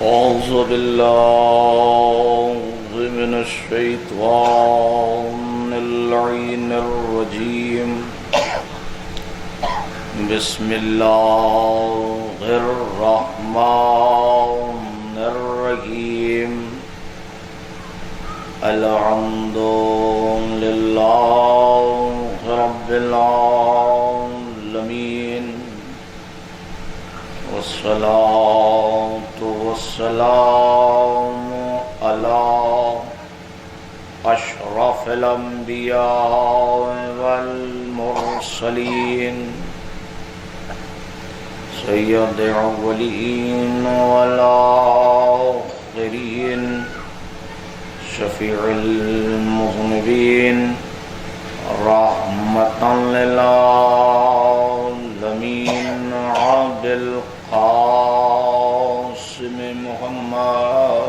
أعوذ بالله من الشيطان اللعين الرجيم. بسم الله الرحمن الرحيم. الحمد لله رب العالمين، والصلاة والسلام على أشرف الأنبياء والمرسلين، سيد الأولين والآخرين، شفيع المذنبين، رحمة للعالمين، عبد القاسم محمد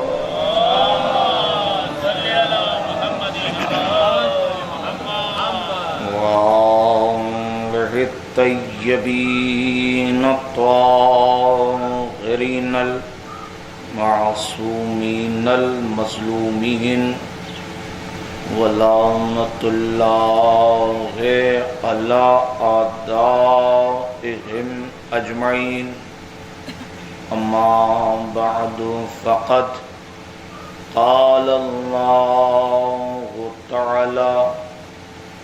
وآله الطيبين الطاهرين المعصومين المظلومين، ولعنة الله على أعدائهم أجمعين. أما بعد، فقد قال الله تعالى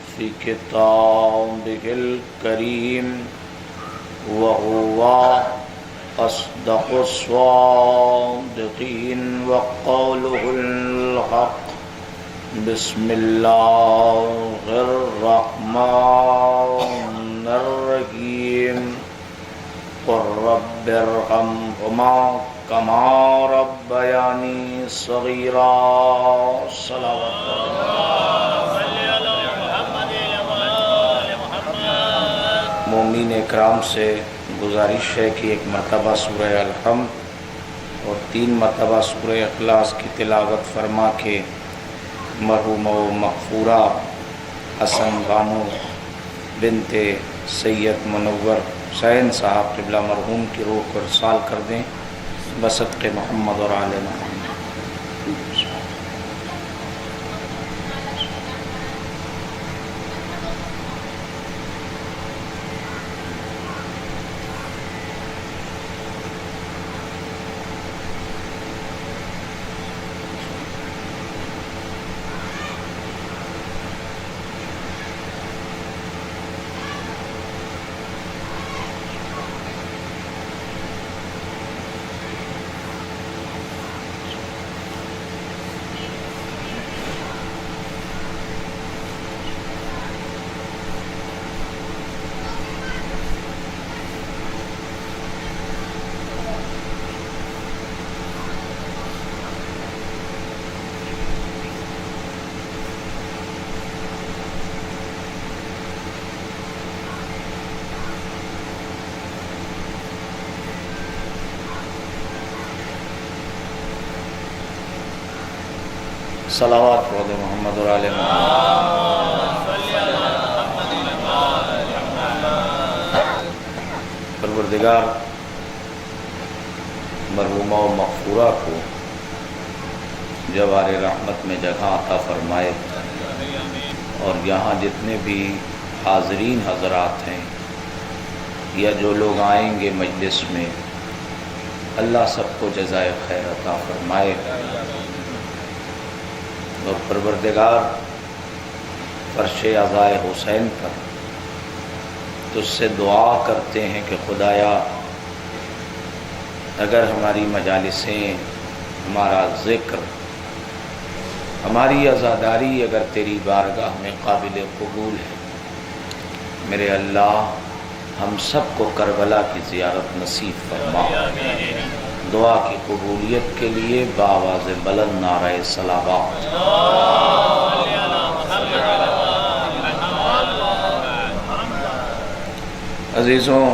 في كتابه الكريم، وهو أصدق الصادقين وقوله الحق. بسم الله الرحمن الرحيم. قل رب ارحمهما كما ربياني صغيرا. صلوات مومنین اکرام سے گزارش ہے کہ ایک مرتبہ سورہ الحمد اور 3 مرتبہ سورہ اخلاص کی تلاوت فرما کے مرحوم و مغفورہ حسن بانو بنت سید منور حسین صاحب قبلہ مرحوم کی روح کو ارسال کر دیں بصدق محمد اور آل محمد. صلوات پڑھ محمد اور آل محمد. پروردگار مرحومہ و مغفورہ کو جوار رحمت میں جگہ عطا فرمائے، اور یہاں جتنے بھی حاضرین حضرات ہیں یا جو لوگ آئیں گے مجلس میں، اللہ سب کو جزائے خیر عطا فرمائے. اور پروردگار فرش عزائے حسین پر تجھ سے دعا کرتے ہیں کہ خدایا اگر ہماری مجالسیں، ہمارا ذکر، ہماری عزاداری اگر تیری بارگاہ میں قابل قبول ہے، میرے اللہ ہم سب کو کربلا کی زیارت نصیب فرما. دعا کی قبولیت کے لیے بآواز بلند نعرہ صلوات. عزیزوں،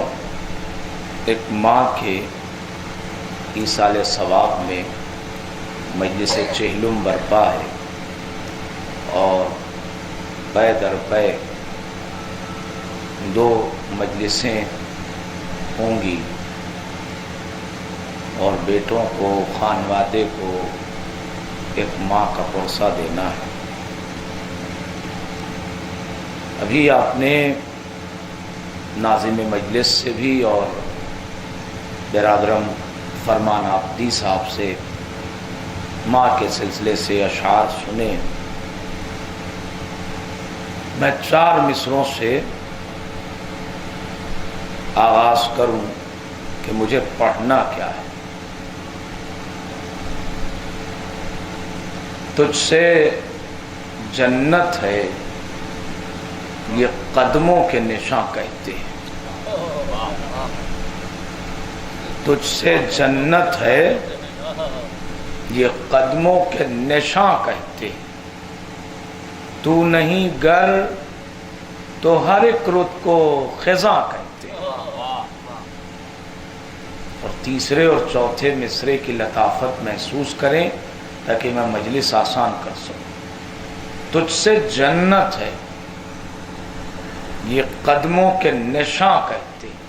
ایک ماں کے ایصال ثواب میں مجلس چہلم برپا ہے، اور پے در پے 2 مجلسیں ہوں گی، اور بیٹوں کو، خانوادے کو ایک ماں کا پرسہ دینا ہے۔ ابھی آپ نے ناظم مجلس سے بھی اور برادرم فرمان عابدی صاحب سے ماں کے سلسلے سے اشعار سنے۔ میں 4 مصروں سے آغاز کروں کہ مجھے پڑھنا کیا ہے۔ تجھ سے جنت ہے یہ قدموں کے نشاں کہتے ہیں، تجھ سے جنت ہے یہ قدموں کے نشاں کہتے ہیں، تو نہیں گر تو ہر ایک رت کو خزاں کہتے ہیں۔ اور تیسرے اور چوتھے مصرے کی لطافت محسوس کریں تاکہ میں مجلس آسان کر سکوں۔ تجھ سے جنت ہے یہ قدموں کے نشاں کہتے ہیں،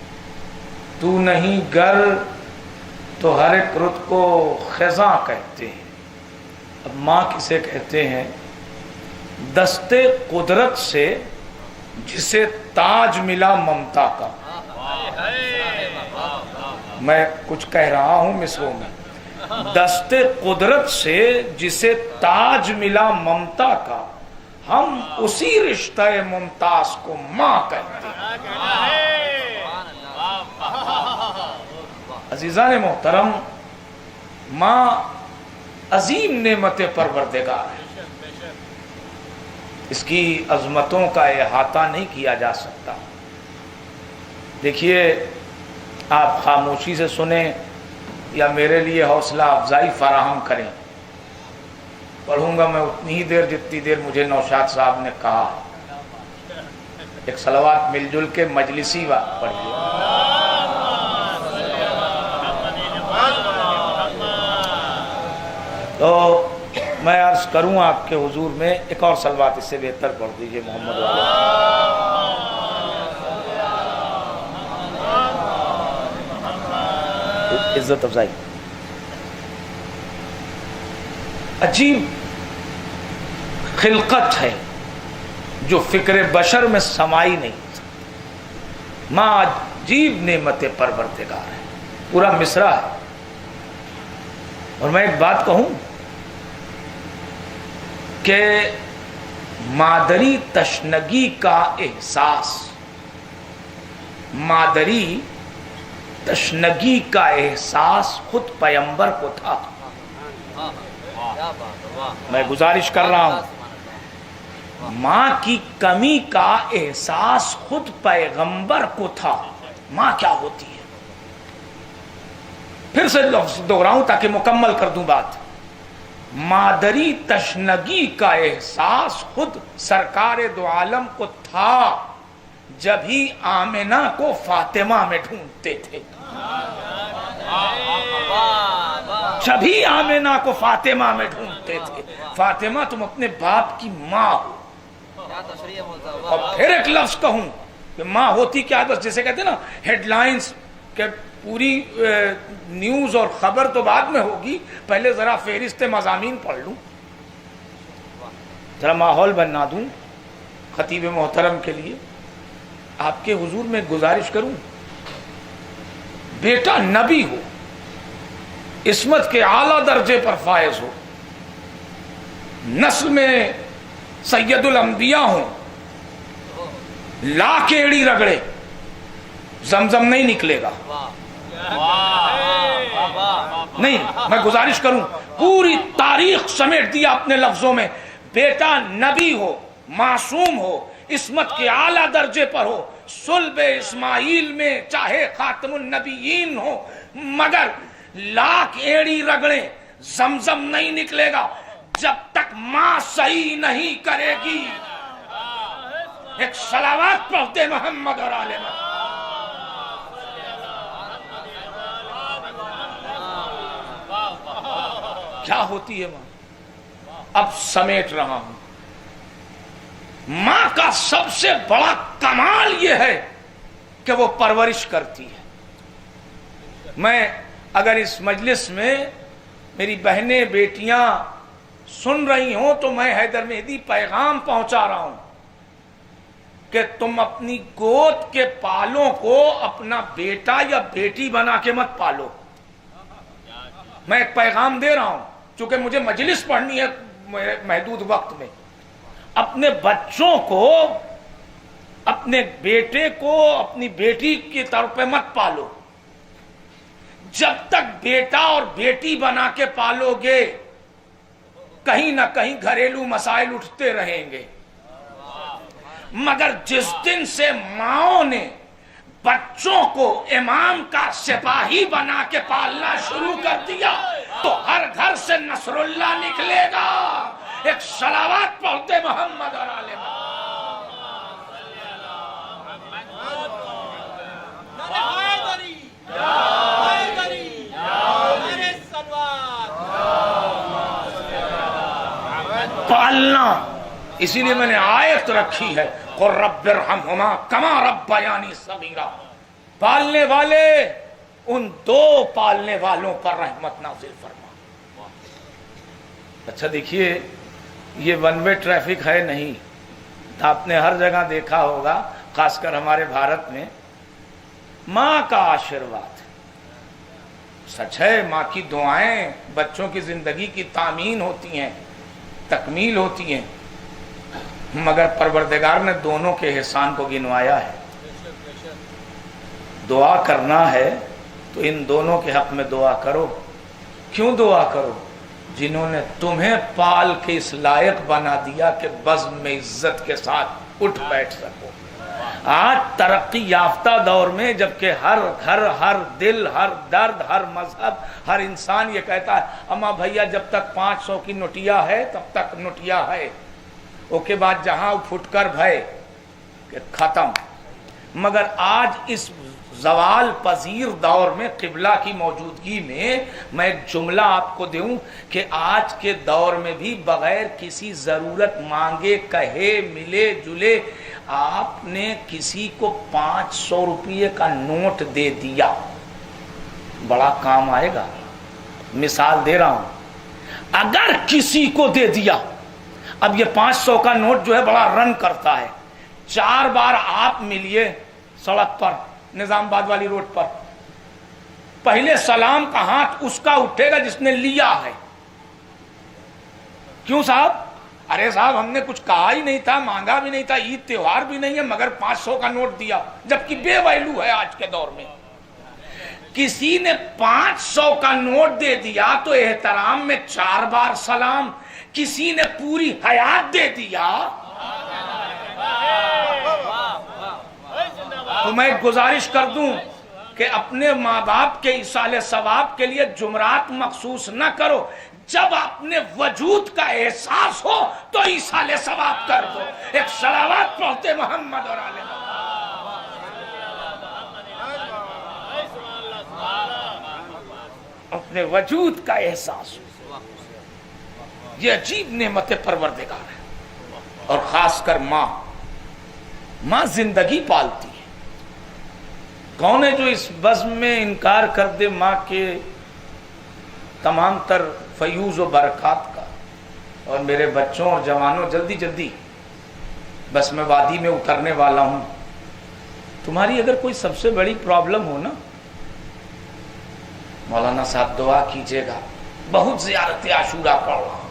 تو نہیں گر تو ہر ایک رت کو خزاں کہتے ہیں۔ اب ماں کسے کہتے ہیں؟ دستے قدرت سے جسے تاج ملا ممتا کا۔ میں کچھ کہہ رہا ہوں مصروں میں۔ دستے قدرت سے جسے تاج ملا ممتا کا، ہم اسی رشتہ ممتاز کو ماں کہتے ہیں۔ عزیزان محترم، ماں عظیم نعمت پروردگار ہے، اس کی عظمتوں کا احاطہ نہیں کیا جا سکتا۔ دیکھیے، آپ خاموشی سے سنیں یا میرے لیے حوصلہ افزائی فراہم کریں، پڑھوں گا میں اتنی ہی دیر جتنی دیر مجھے نوشاد صاحب نے کہا۔ ایک صلوات مل جل کے مجلسی وقت پڑھیے۔ تو میں عرض کروں آپ کے حضور میں ایک اور صلوات اس سے بہتر پڑھ دیجئے محمد والے۔ عزت افزائی۔ عجیب خلقت ہے جو فکر بشر میں سمائی نہیں سکتی۔ ماں عجیب نعمت پروردگار ہے، پورا مصرع ہے۔ اور میں ایک بات کہوں کہ مادری تشنگی کا احساس، مادری تشنگی کا احساس خود پیغمبر کو تھا۔ میں گزارش کر رہا ہوں، ماں کی کمی کا احساس خود پیغمبر کو تھا۔ ماں کیا ہوتی ہے؟ پھر سے لفظ دوہراؤں تاکہ مکمل کر دوں بات۔ مادری تشنگی کا احساس خود سرکار دو عالم کو تھا جب ہی آمنہ کو فاطمہ میں ڈھونڈتے تھے، جب ہی آمنہ کو فاطمہ میں ڈھونڈتے تھے۔ فاطمہ تم اپنے باپ کی ماں ہو۔ اور پھر ایک لفظ کہوں کہ ماں ہوتی کیا ہے، بس جسے کہتے ہیں نا ہیڈ لائنز، کہ پوری نیوز اور خبر تو بعد میں ہوگی، پہلے ذرا فہرست مضامین پڑھ لوں، ذرا ماحول بنا دوں خطیب محترم کے لیے۔ آپ کے حضور میں گزارش کروں، بیٹا نبی ہو، عصمت کے اعلیٰ درجے پر فائز ہو، نسل میں سید الانبیاء ہوں، لاکھ ایڑی رگڑے زمزم نہیں نکلے گا۔ نہیں، میں گزارش کروں، پوری تاریخ سمیٹ دیا اپنے لفظوں میں۔ بیٹا نبی ہو، معصوم ہو، عصمت کے اعلیٰ درجے پر ہو، صلب اسماعیل میں چاہے خاتم النبیین ہو، مگر لاکھ ایڑی رگڑے زمزم نہیں نکلے گا جب تک ماں صحیح نہیں کرے گی۔ ایک صلوات پڑھتے محمد اور آل محمد۔ کیا ہوتی ہے ماں؟ اب سمیٹ رہا ہوں۔ ماں کا سب سے بڑا کمال یہ ہے کہ وہ پرورش کرتی ہے۔ میں اگر اس مجلس میں میری بہنیں بیٹیاں سن رہی ہوں تو میں حیدر مہدی پیغام پہنچا رہا ہوں کہ تم اپنی گود کے پالوں کو اپنا بیٹا یا بیٹی بنا کے مت پالو. میں ایک پیغام دے رہا ہوں چونکہ مجھے مجلس پڑھنی ہے محدود وقت میں. اپنے بچوں کو، اپنے بیٹے کو اپنی بیٹی کی طور پہ مت پالو. جب تک بیٹا اور بیٹی بنا کے پالو گے کہیں نہ کہیں گھریلو مسائل اٹھتے رہیں گے. مگر جس دن سے ماؤں نے بچوں کو امام کا سپاہی بنا کے پالنا شروع کر دیا تو ہر گھر سے نصر اللہ نکلے گا. ایک صلوات پڑھتے محمد اور آل محمد. پالنا، اسی لیے میں نے آیت رکھی ہے قُل رَبِّ ارْحَمْهُمَا كَمَا رَبَّيَانِي صَغِيرًا. پالنے والے ان دو پالنے والوں پر رحمت نازل فرما. اچھا دیکھیے، یہ ون وے ٹریفک ہے نہیں. آپ نے ہر جگہ دیکھا ہوگا، خاص کر ہمارے بھارت میں ماں کا آشیرواد سچ ہے. ماں کی دعائیں بچوں کی زندگی کی تامین ہوتی ہیں، تکمیل ہوتی ہیں. مگر پروردگار نے دونوں کے احسان کو گنوایا ہے. دعا کرنا ہے تو ان دونوں کے حق میں دعا کرو. کیوں دعا کرو؟ جنہوں نے تمہیں پال کے اس لائق بنا دیا کہ بزم میں عزت کے ساتھ اٹھ بیٹھ سکو. آج ترقی یافتہ دور میں جبکہ ہر گھر، ہر دل، ہر درد، ہر مذہب، ہر انسان یہ کہتا ہے اما بھیا جب تک 500 کی نوٹیا ہے تب تک نوٹیا ہے، او کے بعد جہاں پھٹ کر بھائی کہ ختم. مگر آج اس زوال پذیر دور میں قبلہ کی موجودگی میں ایک جملہ آپ کو دوں کہ آج کے دور میں بھی بغیر کسی ضرورت مانگے، کہے، ملے جلے آپ نے کسی کو 500 روپئے کا نوٹ دے دیا، بڑا کام آئے گا. مثال دے رہا ہوں، اگر کسی کو دے دیا، اب یہ 500 کا نوٹ جو ہے بڑا رن کرتا ہے. 4 بار آپ ملیے سڑک پر، نظام آباد والی روڈ پر، پہلے سلام کا ہاتھ اس کا اٹھے گا جس نے لیا ہے. کیوں صاحب؟ ارے صاحب ہم نے کچھ کہا ہی نہیں تھا، مانگا بھی نہیں تھا، عید تہوار بھی نہیں ہے، مگر 500 کا نوٹ دیا، جبکہ بے ویلو ہے آج کے دور میں. کسی نے 500 کا نوٹ دے دیا تو احترام میں 4 بار سلام. کسی نے پوری حیات دے دیا تو میں گزارش کر دوں کہ اپنے ماں باپ کے ایصال ثواب کے لیے جمعرات مخصوص نہ کرو. جب اپنے وجود کا احساس ہو تو ایصال ثواب کر دو. ایک صلوات پڑھتے محمد اور آل محمد. اپنے وجود کا احساس ہو، یہ عجیب نعمت پروردگار ہے. اور خاص کر ماں زندگی پالتی ہے. کون ہے جو اس بزم میں انکار کر دے ماں کے تمام تر فیوز و برکات کا؟ اور میرے بچوں اور جوانوں، جلدی جلدی بس میں وادی میں اترنے والا ہوں. تمہاری اگر کوئی سب سے بڑی پرابلم ہو نا، مولانا صاحب دعا کیجیے گا. بہت زیارت عاشورہ پڑھ رہا ہوں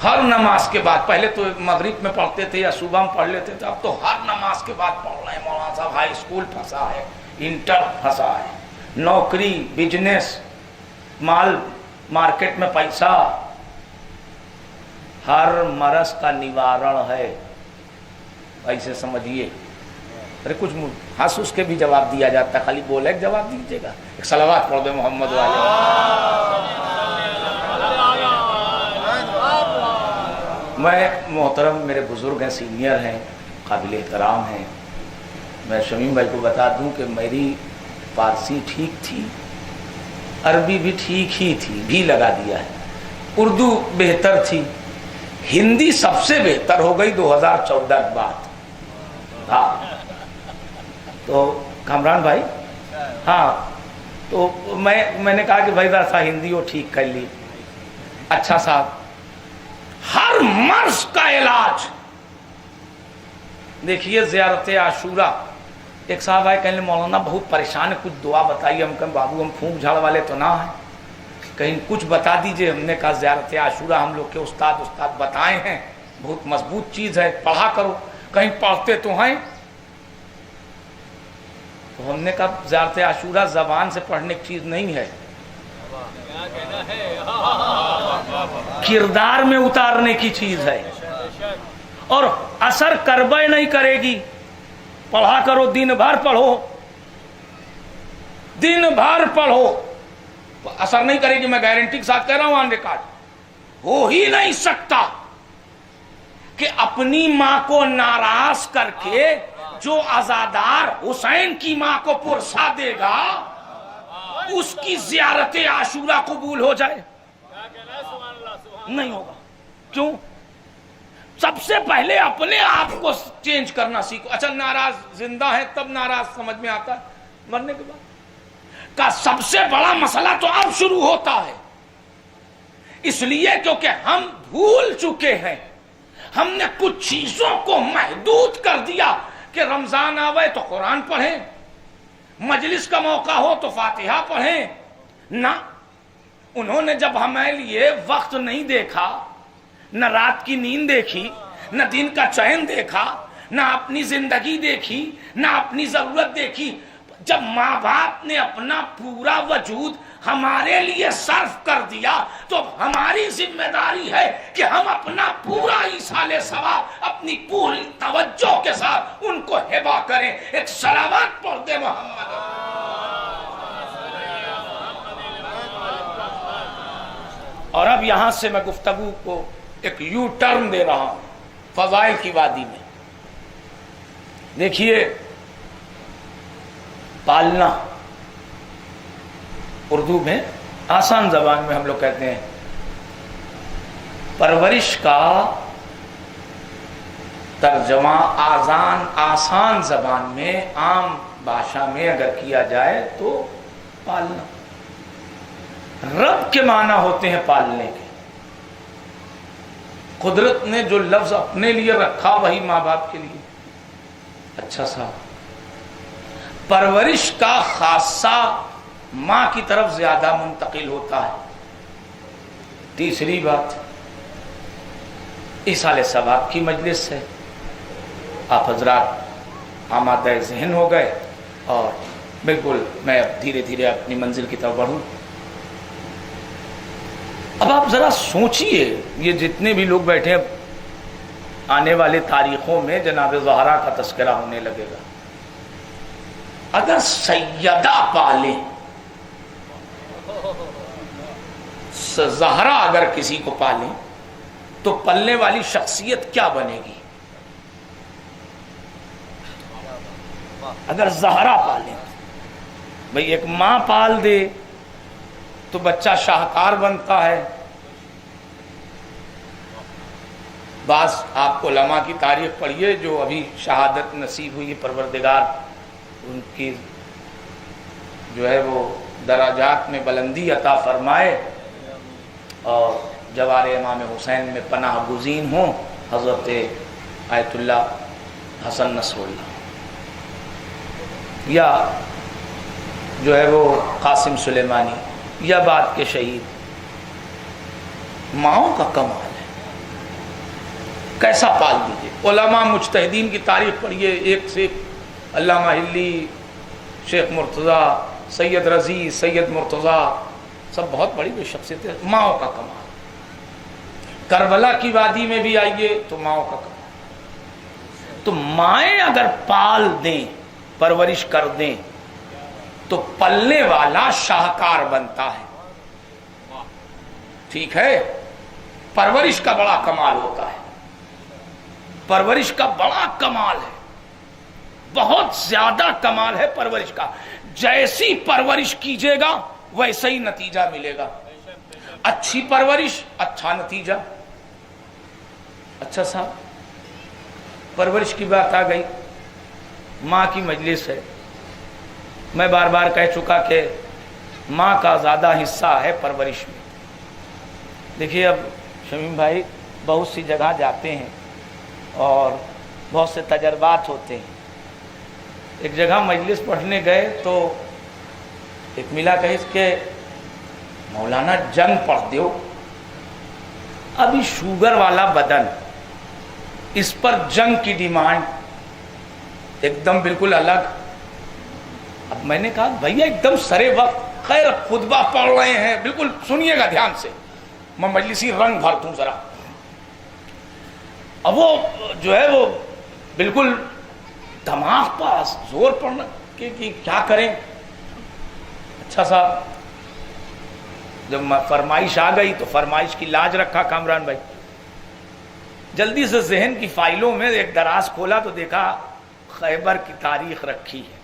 ہر نماز کے بعد. پہلے تو مغرب میں پڑھتے تھے یا صبح میں پڑھ لیتے تھے، اب تو ہر نماز کے بعد پڑھ رہے ہیں. مولانا صاحب ہائی اسکول پھنسا ہے، انٹر پھنسا ہے، نوکری، بزنس، مال، مارکیٹ میں پیسہ، ہر مرض کا نوارن ہے. ایسے سمجھیے. ارے کچھ ہنس اس کے بھی جواب دیا جاتا ہے، خالی بولے جواب دیجیے گا. ایک صلوات پڑھ دے محمد والے. میں محترم میرے بزرگ ہیں، سینئر ہیں، قابل احترام ہیں. میں شمیم بھائی کو بتا دوں کہ میری فارسی ٹھیک تھی، عربی بھی ٹھیک ہی تھی، بھی لگا دیا ہے، اردو بہتر تھی، ہندی سب سے بہتر ہو گئی 2014 کے بعد. ہاں تو کامران بھائی، ہاں تو میں نے کہا کہ بھائی ذرا سا ہندی وہ ٹھیک کر لی. اچھا صاحب ہر مرض کا علاج دیکھیے زیارت عاشورہ. ایک صاحب آئے کہنے مولانا بہت پریشان ہے کچھ دعا بتائیے. ہم کہیں بابو ہم پھونک جھاڑ والے تو نہ ہیں کہیں کچھ بتا دیجئے. ہم نے کہا زیارت عاشورہ ہم لوگ کے استاد بتائے ہیں بہت مضبوط چیز ہے پڑھا کرو. کہیں پڑھتے تو ہیں. تو ہم نے کہا زیارت عاشورہ زبان سے پڑھنے کی چیز نہیں ہے کردار میں اتارنے کی چیز ہے اور اثر کربے نہیں کرے گی. پڑھا کرو دن بھر پڑھو دن بھر پڑھو اثر نہیں کرے گی. میں گارنٹی کے ساتھ کہہ رہا ہوں آن ریکارڈ. ہو ہی نہیں سکتا کہ اپنی ماں کو ناراض کر کے جو عزادار حسین کی ماں کو پرسا دے گا اس کی زیارت عاشورہ قبول ہو جائے. نہیں ہوگا. کیوں؟ سب سے پہلے اپنے آپ کو چینج کرنا سیکھو. اچھا ناراض زندہ ہے تب ناراض سمجھ میں آتا ہے, مرنے کے بعد کا سب سے بڑا مسئلہ تو اب شروع ہوتا ہے. اس لیے کیونکہ ہم بھول چکے ہیں. ہم نے کچھ چیزوں کو محدود کر دیا کہ رمضان آوے تو قرآن پڑھیں, مجلس کا موقع ہو تو فاتحہ پڑھیں. نہ انہوں نے جب ہمیں لیے وقت نہیں دیکھا, نہ رات کی نیند دیکھی, نہ دن کا چین دیکھا, نہ اپنی زندگی دیکھی, نہ اپنی ضرورت دیکھی. جب ماں باپ نے اپنا پورا وجود ہمارے لیے صرف کر دیا تو ہماری ذمہ داری ہے کہ ہم اپنا پورا ایصال ثواب اپنی پوری توجہ کے ساتھ ان کو ہبہ کریں. ایک صلوات پڑھ دے محمد. اور اب یہاں سے میں گفتگو کو ایک یو ٹرن دے رہا ہوں فضائل کی وادی میں. دیکھیے پالنا اردو میں آسان زبان میں ہم لوگ کہتے ہیں پرورش کا ترجمہ آسان زبان میں عام بھاشا میں اگر کیا جائے تو پالنا. رب کے معنی ہوتے ہیں پالنے کے. قدرت نے جو لفظ اپنے لیے رکھا وہی ماں باپ کے لیے. اچھا صاحب پرورش کا خاصہ ماں کی طرف زیادہ منتقل ہوتا ہے. تیسری بات ایصال ثواب کی مجلس ہے. آپ حضرات آمادہ ذہن ہو گئے اور بالکل میں اب دھیرے دھیرے اپنی منزل کی طرف بڑھوں. اب آپ ذرا سوچئے یہ جتنے بھی لوگ بیٹھے ہیں آنے والے تاریخوں میں جناب زہرا کا تذکرہ ہونے لگے گا. اگر سیدہ پالیں زہرا اگر کسی کو پالیں تو پلنے والی شخصیت کیا بنے گی؟ اگر زہرا پالیں بھئی ایک ماں پال دے تو بچہ شاہکار بنتا ہے. بعض آپ علماء کی تاریخ پڑھیے جو ابھی شہادت نصیب ہوئی, پروردگار ان کی جو ہے وہ درجات میں بلندی عطا فرمائے اور جوار امام حسین میں پناہ گزین ہوں. حضرت آیت اللہ حسن نصراللہ یا جو ہے وہ قاسم سلیمانی یا بعد کے شہید. ماؤں کا کمال ہے, کیسا پال دیجئے. علماء مجتہدین کی تاریخ پڑھیے ایک سے ایک, علامہ ہلی, شیخ مرتضیٰ, سید رضی, سید مرتضیٰ, سب بہت بڑی بڑی شخصیتیں. ماؤں کا کمال. کربلا کی وادی میں بھی آئیے تو ماؤں کا کمال. تو مائیں اگر پال دیں, پرورش کر دیں تو پلنے والا شاہکار بنتا ہے. ٹھیک ہے, پرورش کا بڑا کمال ہوتا ہے. پرورش کا بڑا کمال ہے, بہت زیادہ کمال ہے پرورش کا. جیسی پرورش کیجیے گا ویسا ہی نتیجہ ملے گا. اچھی پرورش اچھا نتیجہ. اچھا صاحب پرورش کی بات آ گئی, ماں کی مجلس ہے. میں بار بار کہہ چکا کہ ماں کا زیادہ حصہ ہے پرورش میں. دیکھیے اب شمیم بھائی بہت سی جگہ جاتے ہیں اور بہت سے تجربات ہوتے ہیں. ایک جگہ مجلس پڑھنے گئے تو ایک ملا کہ اس کے مولانا جنگ پڑھ دیو، ابھی شوگر والا بدن، اس پر جنگ کی ڈیمانڈ ایک دم بالکل الگ. اب میں نے کہا بھیا ایک دم سرے وقت، خیر خطبہ پڑھ رہے ہیں بالکل سنیے گا دھیان سے، میں مجلسی رنگ بھر دوں ذرا. اب وہ جو ہے وہ بالکل دماغ پر زور پڑنا کہ کیا کریں. اچھا صاحب جب فرمائش آ گئی تو فرمائش کی لاج رکھا کامران بھائی. جلدی سے ذہن کی فائلوں میں ایک دراز کھولا تو دیکھا خیبر کی تاریخ رکھی ہے.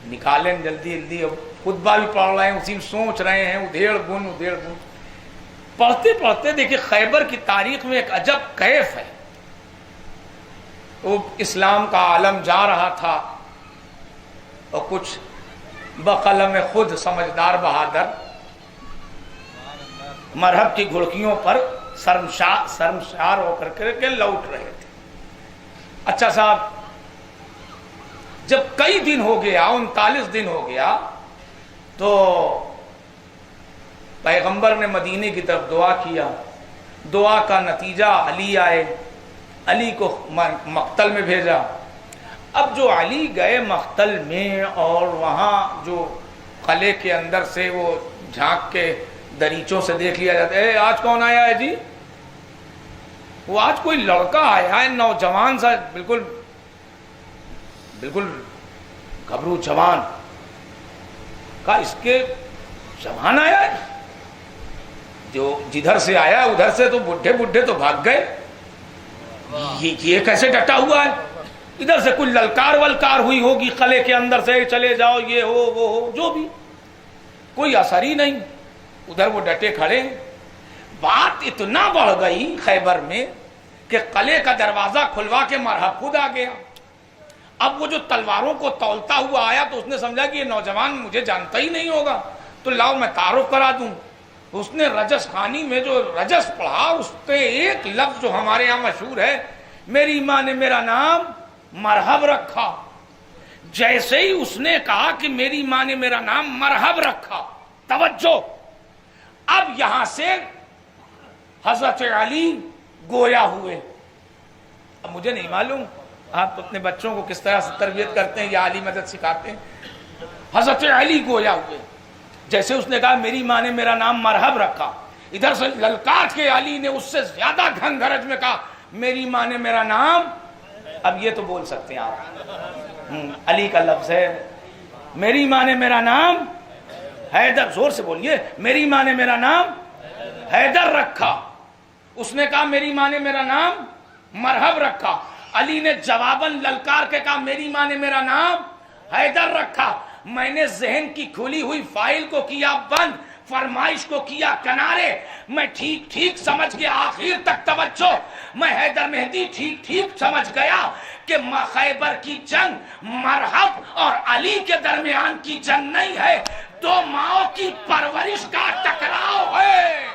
نکالیں جلدی جلدی، خطبہ بھی پڑھ رہے ہیں، اسی میں سوچ رہے ہیں، ادھیڑ بن. پڑھتے پڑھتے دیکھیں خیبر کی تاریخ میں ایک عجب کیف ہے. وہ اسلام کا عالم جا رہا تھا اور کچھ بقلم خود سمجھدار بہادر مرہب کی گھڑکیوں پر شرمسار ہو کر کے لوٹ رہے تھے. اچھا صاحب جب کئی دن ہو گیا، 39 دن ہو گیا، تو پیغمبر نے مدینے کی طرف دعا کیا. دعا کا نتیجہ علی آئے، علی کو مقتل میں بھیجا. اب جو علی گئے مقتل میں اور وہاں جو قلعے کے اندر سے وہ جھانک کے دریچوں سے دیکھ لیا جاتا ہے، آج کون آیا ہے جی؟ وہ آج کوئی لڑکا آیا ہے نوجوان سا، بالکل گھبرو جوان. کہا اس کے جوان آیا ہے، جو جدھر سے آیا ادھر سے تو بڈھے تو بھاگ گئے، یہ کیسے ڈٹا ہوا ہے؟ ادھر سے کوئی للکار ولکار ہوئی ہوگی قلعے کے اندر سے، چلے جاؤ یہ ہو وہ ہو، جو بھی کوئی اثر ہی نہیں. ادھر وہ ڈٹے کھڑے. بات اتنا بڑھ گئی خیبر میں کہ قلعے کا دروازہ کھلوا کے مرہب خود آ گیا. اب وہ جو تلواروں کو تولتا ہوا آیا تو اس نے سمجھا کہ یہ نوجوان مجھے جانتا ہی نہیں ہوگا، تو لاؤ میں تعارف کرا دوں. اس نے رجس خانی میں جو رجس پڑھا اس پہ ایک لفظ جو ہمارے یہاں مشہور ہے، میری ماں نے میرا نام مرہب رکھا. جیسے ہی اس نے کہا کہ میری ماں نے میرا نام مرہب رکھا، توجہ، اب یہاں سے حضرت علی گویا ہوئے. اب مجھے نہیں معلوم آپ اپنے بچوں کو کس طرح سے تربیت کرتے ہیں یا علی مدد سکھاتے ہیں. حضرت علی گویا ہوئے. جیسے اس نے کہا میری ماں نے میرا نام مرہب رکھا، ادھر سے للکار کے علی نے اس سے زیادہ گھنگھرج میں کہا میری ماں نے میرا نام. اب یہ تو بول سکتے ہیں آپ، علی کا لفظ ہے، میری ماں نے میرا نام حیدر. زور سے بولیے، میری ماں نے میرا نام حیدر رکھا. اس نے کہا میری ماں نے میرا نام مرہب رکھا. علی نے جواباً للکار کے کہا میری ماں نے میرا نام حیدر رکھا. میں نے ذہن کی کھلی ہوئی فائل کو کیا بند، فرمائش کو کیا کنارے. میں ٹھیک سمجھ گیا، آخر تک توجہ، میں حیدر مہدی ٹھیک سمجھ گیا کہ خیبر کی جنگ مرہب اور علی کے درمیان کی جنگ نہیں ہے، دو ماؤں کی پرورش کا ٹکراؤ ہے.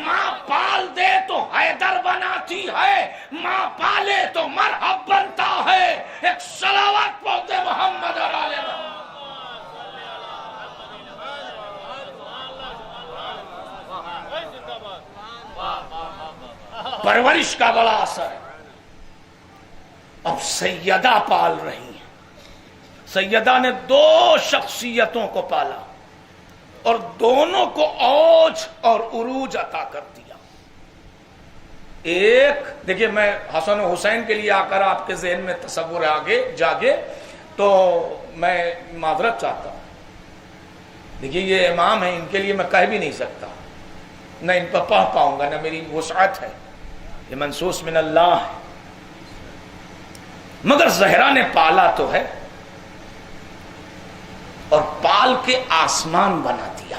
ماں پال دے تو حیدر بناتی ہے، ماں پالے تو مرہب بنتا ہے. ایک صلوات پڑھتے محمد اور آل محمد. پرورش کا بڑا اثر ہے. اب سیدہ پال رہی ہیں. سیدہ نے دو شخصیتوں کو پالا اور دونوں کو اوج اور عروج عطا کر دیا. ایک دیکھیے، میں حسن و حسین کے لیے آ کر آپ کے ذہن میں تصور آگے جاگے تو میں معذرت چاہتا ہوں. دیکھیے یہ امام ہیں، ان کے لیے میں کہہ بھی نہیں سکتا، نہ ان پر پڑھ پاؤں گا، نہ میری وسعت ہے، یہ منصوص من اللہ ہے. مگر زہرا نے پالا تو ہے اور پال کے آسمان بنا دیا.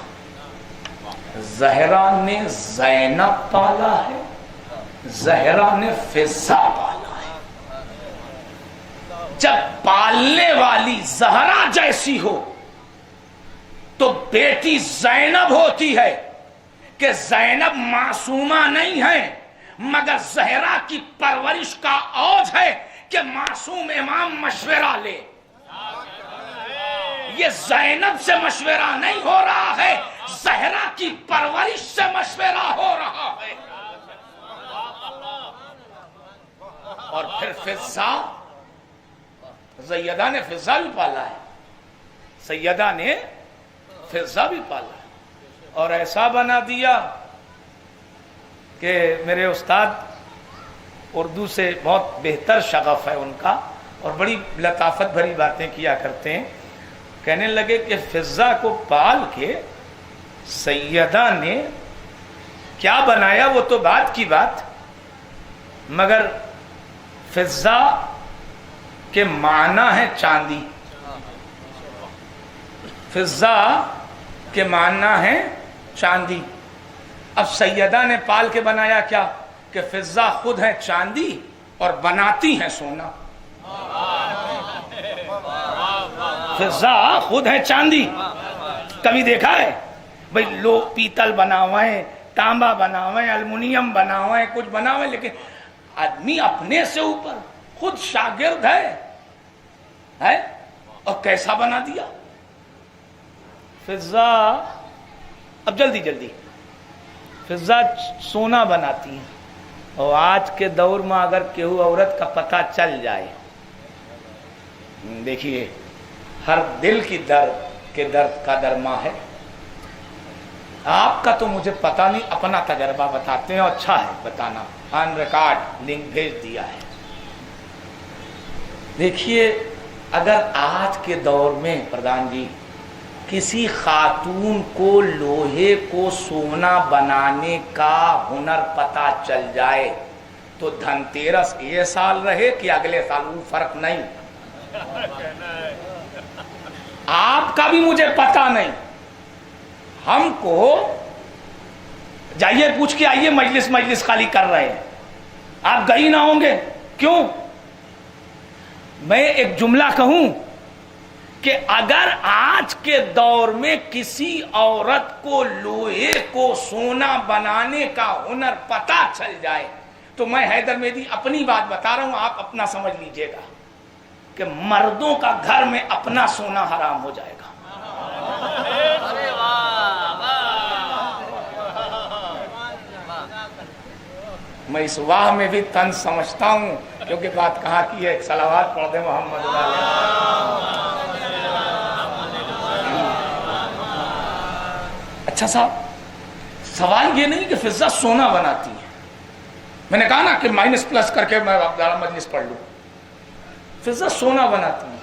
زہرا نے زینب پالا ہے، زہرا نے فضا پالا ہے. جب پالنے والی زہرا جیسی ہو تو بیٹی زینب ہوتی ہے کہ زینب معصومہ نہیں ہے، مگر زہرا کی پرورش کا اوج ہے کہ معصوم امام مشورہ لے. یہ زینب سے مشورہ نہیں ہو رہا ہے، زہرا کی پرورش سے مشورہ ہو رہا ہے. اور پھر فضہ، سیدہ نے فضہ بھی پالا ہے، سیدہ نے فضہ بھی پالا ہے، اور ایسا بنا دیا کہ میرے استاد اردو سے بہت بہتر شغف ہے ان کا، اور بڑی لطافت بھری باتیں کیا کرتے ہیں. کہنے لگے کہ فضہ کو پال کے سیدہ نے کیا بنایا وہ تو بات کی بات، مگر فضہ کے معنی ہے چاندی. فضہ کے معنی ہے چاندی. اب سیدہ نے پال کے بنایا کیا کہ فضہ خود ہے چاندی اور بناتی ہیں سونا. فضہ خود ہے چاندی. کبھی دیکھا ہے بھئی لوگ پیتل بنا ہوئے ہیں، تانبا بنا ہوئے ہیں، المونیم بنا ہوئے ہیں، کچھ بنا ہوئے، لیکن آدمی اپنے سے اوپر خود شاگرد ہے اور کیسا بنا دیا فضہ. اب جلدی فضہ سونا بناتی ہیں. اور آج کے دور میں اگر کیوں عورت کا پتہ چل جائے، دیکھیے ہر دل کی درد کا درما ہے. آپ کا تو مجھے پتہ نہیں، اپنا تجربہ بتاتے ہیں، اور اچھا ہے بتانا، آن ریکارڈ لنک بھیج دیا ہے. دیکھیے اگر آج کے دور میں پردھان جی کسی خاتون کو لوہے کو سونا بنانے کا ہنر پتہ چل جائے تو دھن تیرس یہ سال رہے کہ اگلے سال، وہ فرق نہیں. آپ کا بھی مجھے پتہ نہیں. ہم کو جائیے پوچھ کے آئیے، مجلس خالی کر رہے ہیں، آپ گئی نہ ہوں گے. کیوں؟ میں ایک جملہ کہوں کہ اگر آج کے دور میں کسی عورت کو لوہے کو سونا بنانے کا ہنر پتہ چل جائے تو میں حیدر مہدی اپنی بات بتا رہا ہوں، آپ اپنا سمجھ لیجئے گا کہ مردوں کا گھر میں اپنا سونا حرام ہو جائے گا. میں اس واہ میں بھی طنز سمجھتا ہوں، کیونکہ بات کہاں کی ہے. صلوات پڑھ دے محمد علیہ. اچھا صاحب، سوال یہ نہیں کہ فضہ سونا بناتی ہے. میں نے کہا نا کہ مائنس پلس کر کے میں مجلس پڑھ لوں. فضہ سونا بناتی ہے.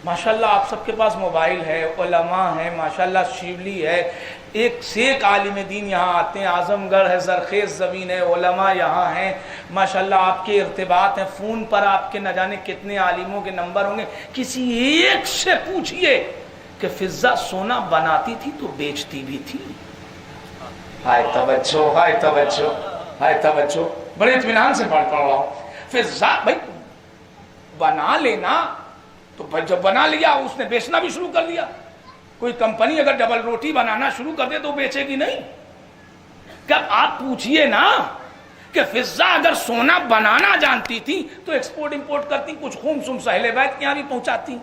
ماشاءاللہ آپ سب کے پاس موبائل ہے، علماء ہیں، ماشاءاللہ شیولی ہے، ایک سے ایک عالم دین یہاں آتے ہیں. اعظم گڑھ ہے، زرخیز زمین ہے، علماء یہاں ہیں ماشاءاللہ. آپ کے ارتباط ہیں، فون پر آپ کے نہ جانے کتنے عالموں کے نمبر ہوں گے. کسی ایک سے پوچھئے کہ فضہ سونا بناتی تھی تو بیچتی بھی تھی. ہائے توجہ، ہائے توجہ، ہائے توجہ. بڑے اطمینان سے پڑھ رہا ہوں. فضہ بھائی بنا لینا تو جب بنا لیا اس نے بیچنا بھی شروع کر دیا. کوئی کمپنی اگر ڈبل روٹی بنانا شروع کر دے تو بیچے گی نہیں. کب آپ پوچھئے نا کہ فضہ اگر سونا بنانا جانتی تھی تو ایکسپورٹ امپورٹ کرتی، کچھ خون سم سہل بیت کے یہاں بھی پہنچاتی.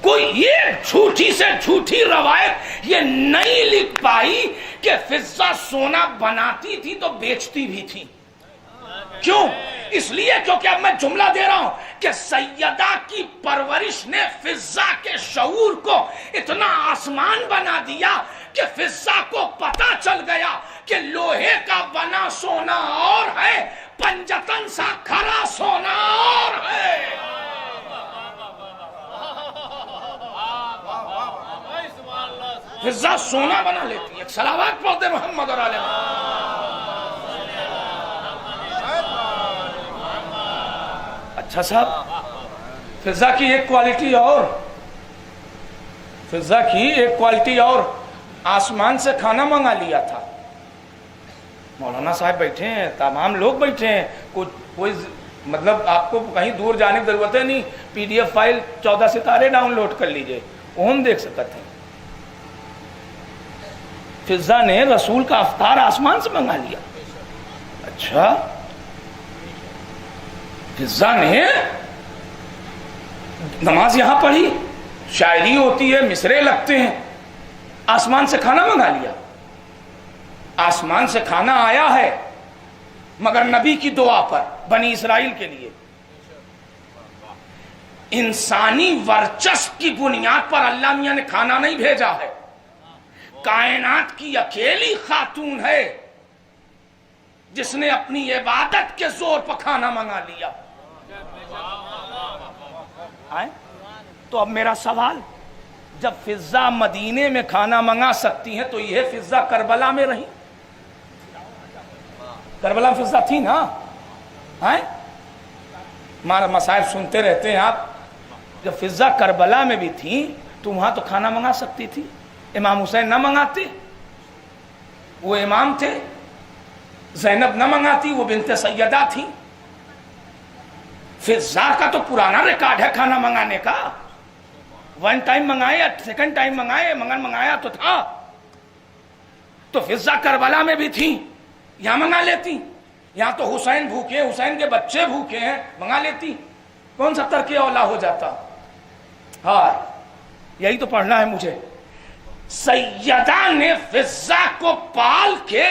کوئی یہ جھوٹی سے جھوٹی روایت یہ نہیں لکھ پائی کہ فضہ سونا بناتی تھی تو بیچتی بھی تھی. کیوں؟ اس لیے کیونکہ اب میں جملہ دے رہا ہوں کہ سیدہ کی پرورش نے فضہ کے شعور کو اتنا آسمان بنا دیا کہ فضہ کو پتہ چل گیا کہ لوہے کا بنا سونا اور ہے، پنجتن سا کھرا سونا اور ہے. فضہ سونا بنا لیتی ہے. صلوات پڑھ دے محمد اور آل محمد. اچھا صاحب، فضہ کی ایک کوالٹی اور، فضہ کی ایک کوالٹی اور، آسمان سے کھانا منگا لیا تھا. مولانا صاحب بیٹھے ہیں، تمام لوگ بیٹھے ہیں، کوئی مطلب آپ کو کہیں دور جانے کی ضرورت ہے نہیں، PDF فائل 14 ستارے ڈاؤن لوڈ کر لیجئے، وہ ہم دیکھ سکتے ہیں۔ فضہ نے رسول کا افطار آسمان سے منگا لیا۔ اچھا، فضہ نے نماز یہاں پڑھی، شاعری ہوتی ہے، مصرے لگتے ہیں، آسمان سے کھانا منگا لیا۔ آسمان سے کھانا آیا ہے مگر نبی کی دعا پر، بنی اسرائیل کے لیے۔ انسانی ورچسپ کی بنیاد پر اللہ میاں نے کھانا نہیں بھیجا ہے، کائنات کی اکیلی خاتون ہے جس نے اپنی عبادت کے زور پر کھانا منگا لیا۔ تو اب میرا سوال، جب فضہ مدینے میں کھانا منگا سکتی ہیں تو یہ فضہ کربلا میں رہی؟ کربلا میں فضہ تھی نا؟ ہمارا مسائل سنتے رہتے ہیں آپ۔ جب فضہ کربلا میں بھی تھی تو وہاں تو کھانا منگا سکتی تھی، امام حسین نہ منگاتے، وہ امام تھے، زینب نہ منگاتی، وہ بنت سیدہ تھی۔ فضہ کا تو پرانا ریکارڈ ہے کھانا منگانے کا، 1 ٹائم منگائے، 2nd ٹائم منگائے، منگایا تو تھا۔ تو فضہ کربلا میں بھی تھی، یہاں منگا لیتی۔ یہاں تو حسین بھوکے، حسین کے بچے بھوکے ہیں، منگا لیتی، کون سا ترک اولا ہو جاتا؟ ہاں، یہی تو پڑھنا ہے مجھے۔ سیدہ نے فضہ کو پال کے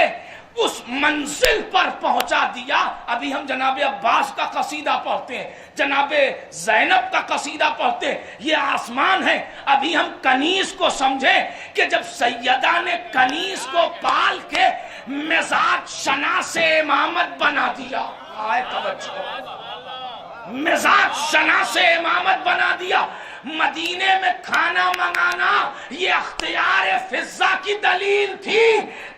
اس منزل پر پہنچا دیا۔ ابھی ہم جناب عباس کا قصیدہ پڑھتے ہیں، جناب زینب کا قصیدہ پڑھتے ہیں، یہ آسمان ہے۔ ابھی ہم کنیز کو سمجھیں کہ جب سیدہ نے کنیز کو پال کے مزاج شنا سے امامت بنا دیا، آئے توجہ، مزاج شنا سے امامت بنا دیا۔ مدینے میں کھانا منگانا یہ اختیار فضہ کی دلیل تھی،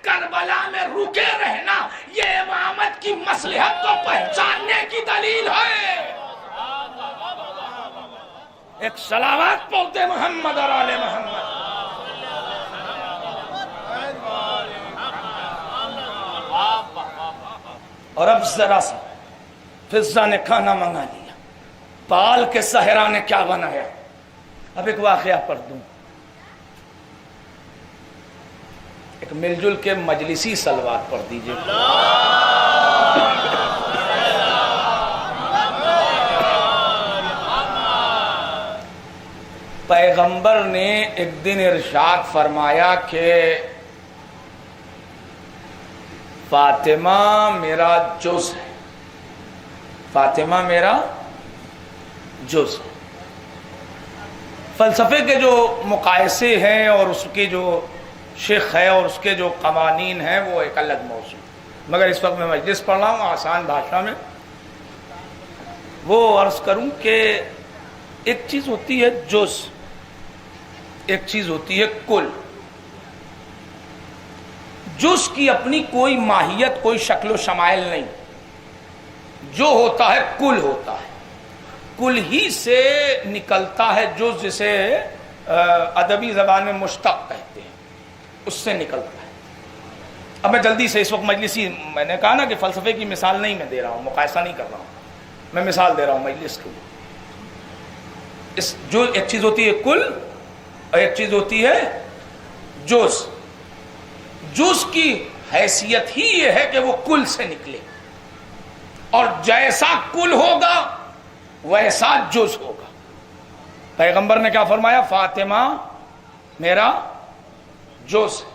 کربلا میں رکے رہنا یہ امامت کی مصلحت کو پہچاننے کی دلیل ہے۔ ایک صلوات پڑھتے محمد اور آل محمد۔ اور اب ذرا سا فضہ نے کھانا منگا لیا، پال کے صحرا نے کیا بنایا؟ اب ایک واقعہ پڑھ دوں، ایک مل جل کے مجلسی صلوات پڑھ دیجئے۔ پیغمبر نے ایک دن ارشاد فرمایا کہ فاطمہ میرا جز ہے، فاطمہ میرا جز ہے۔ فلسفے کے جو مقائسے ہیں اور اس کی جو شیخ ہے اور اس کے جو قوانین ہیں وہ ایک الگ موضوع، مگر اس وقت میں مجلس پڑھ رہا ہوں آسان بھاشا میں۔ وہ عرض کروں کہ ایک چیز ہوتی ہے جز، ایک چیز ہوتی ہے کل۔ جز کی اپنی کوئی ماہیت، کوئی شکل و شمائل نہیں، جو ہوتا ہے کل ہوتا ہے، کل ہی سے نکلتا ہے جز، جسے ادبی زبان میں مشتق کہتے ہیں، اس سے نکلتا ہے۔ اب میں جلدی سے، اس وقت مجلسی، میں نے کہا نا کہ فلسفے کی مثال نہیں میں دے رہا ہوں، مقایسہ نہیں کر رہا ہوں، میں مثال دے رہا ہوں مجلس کے لیے۔ اس جو ایک چیز ہوتی ہے کل اور ایک چیز ہوتی ہے جز۔ جز کی حیثیت ہی یہ ہے کہ وہ کل سے نکلے، اور جیسا کل ہوگا ویسا جز ہوگا۔ پیغمبر نے کیا فرمایا؟ فاطمہ میرا جز ہے۔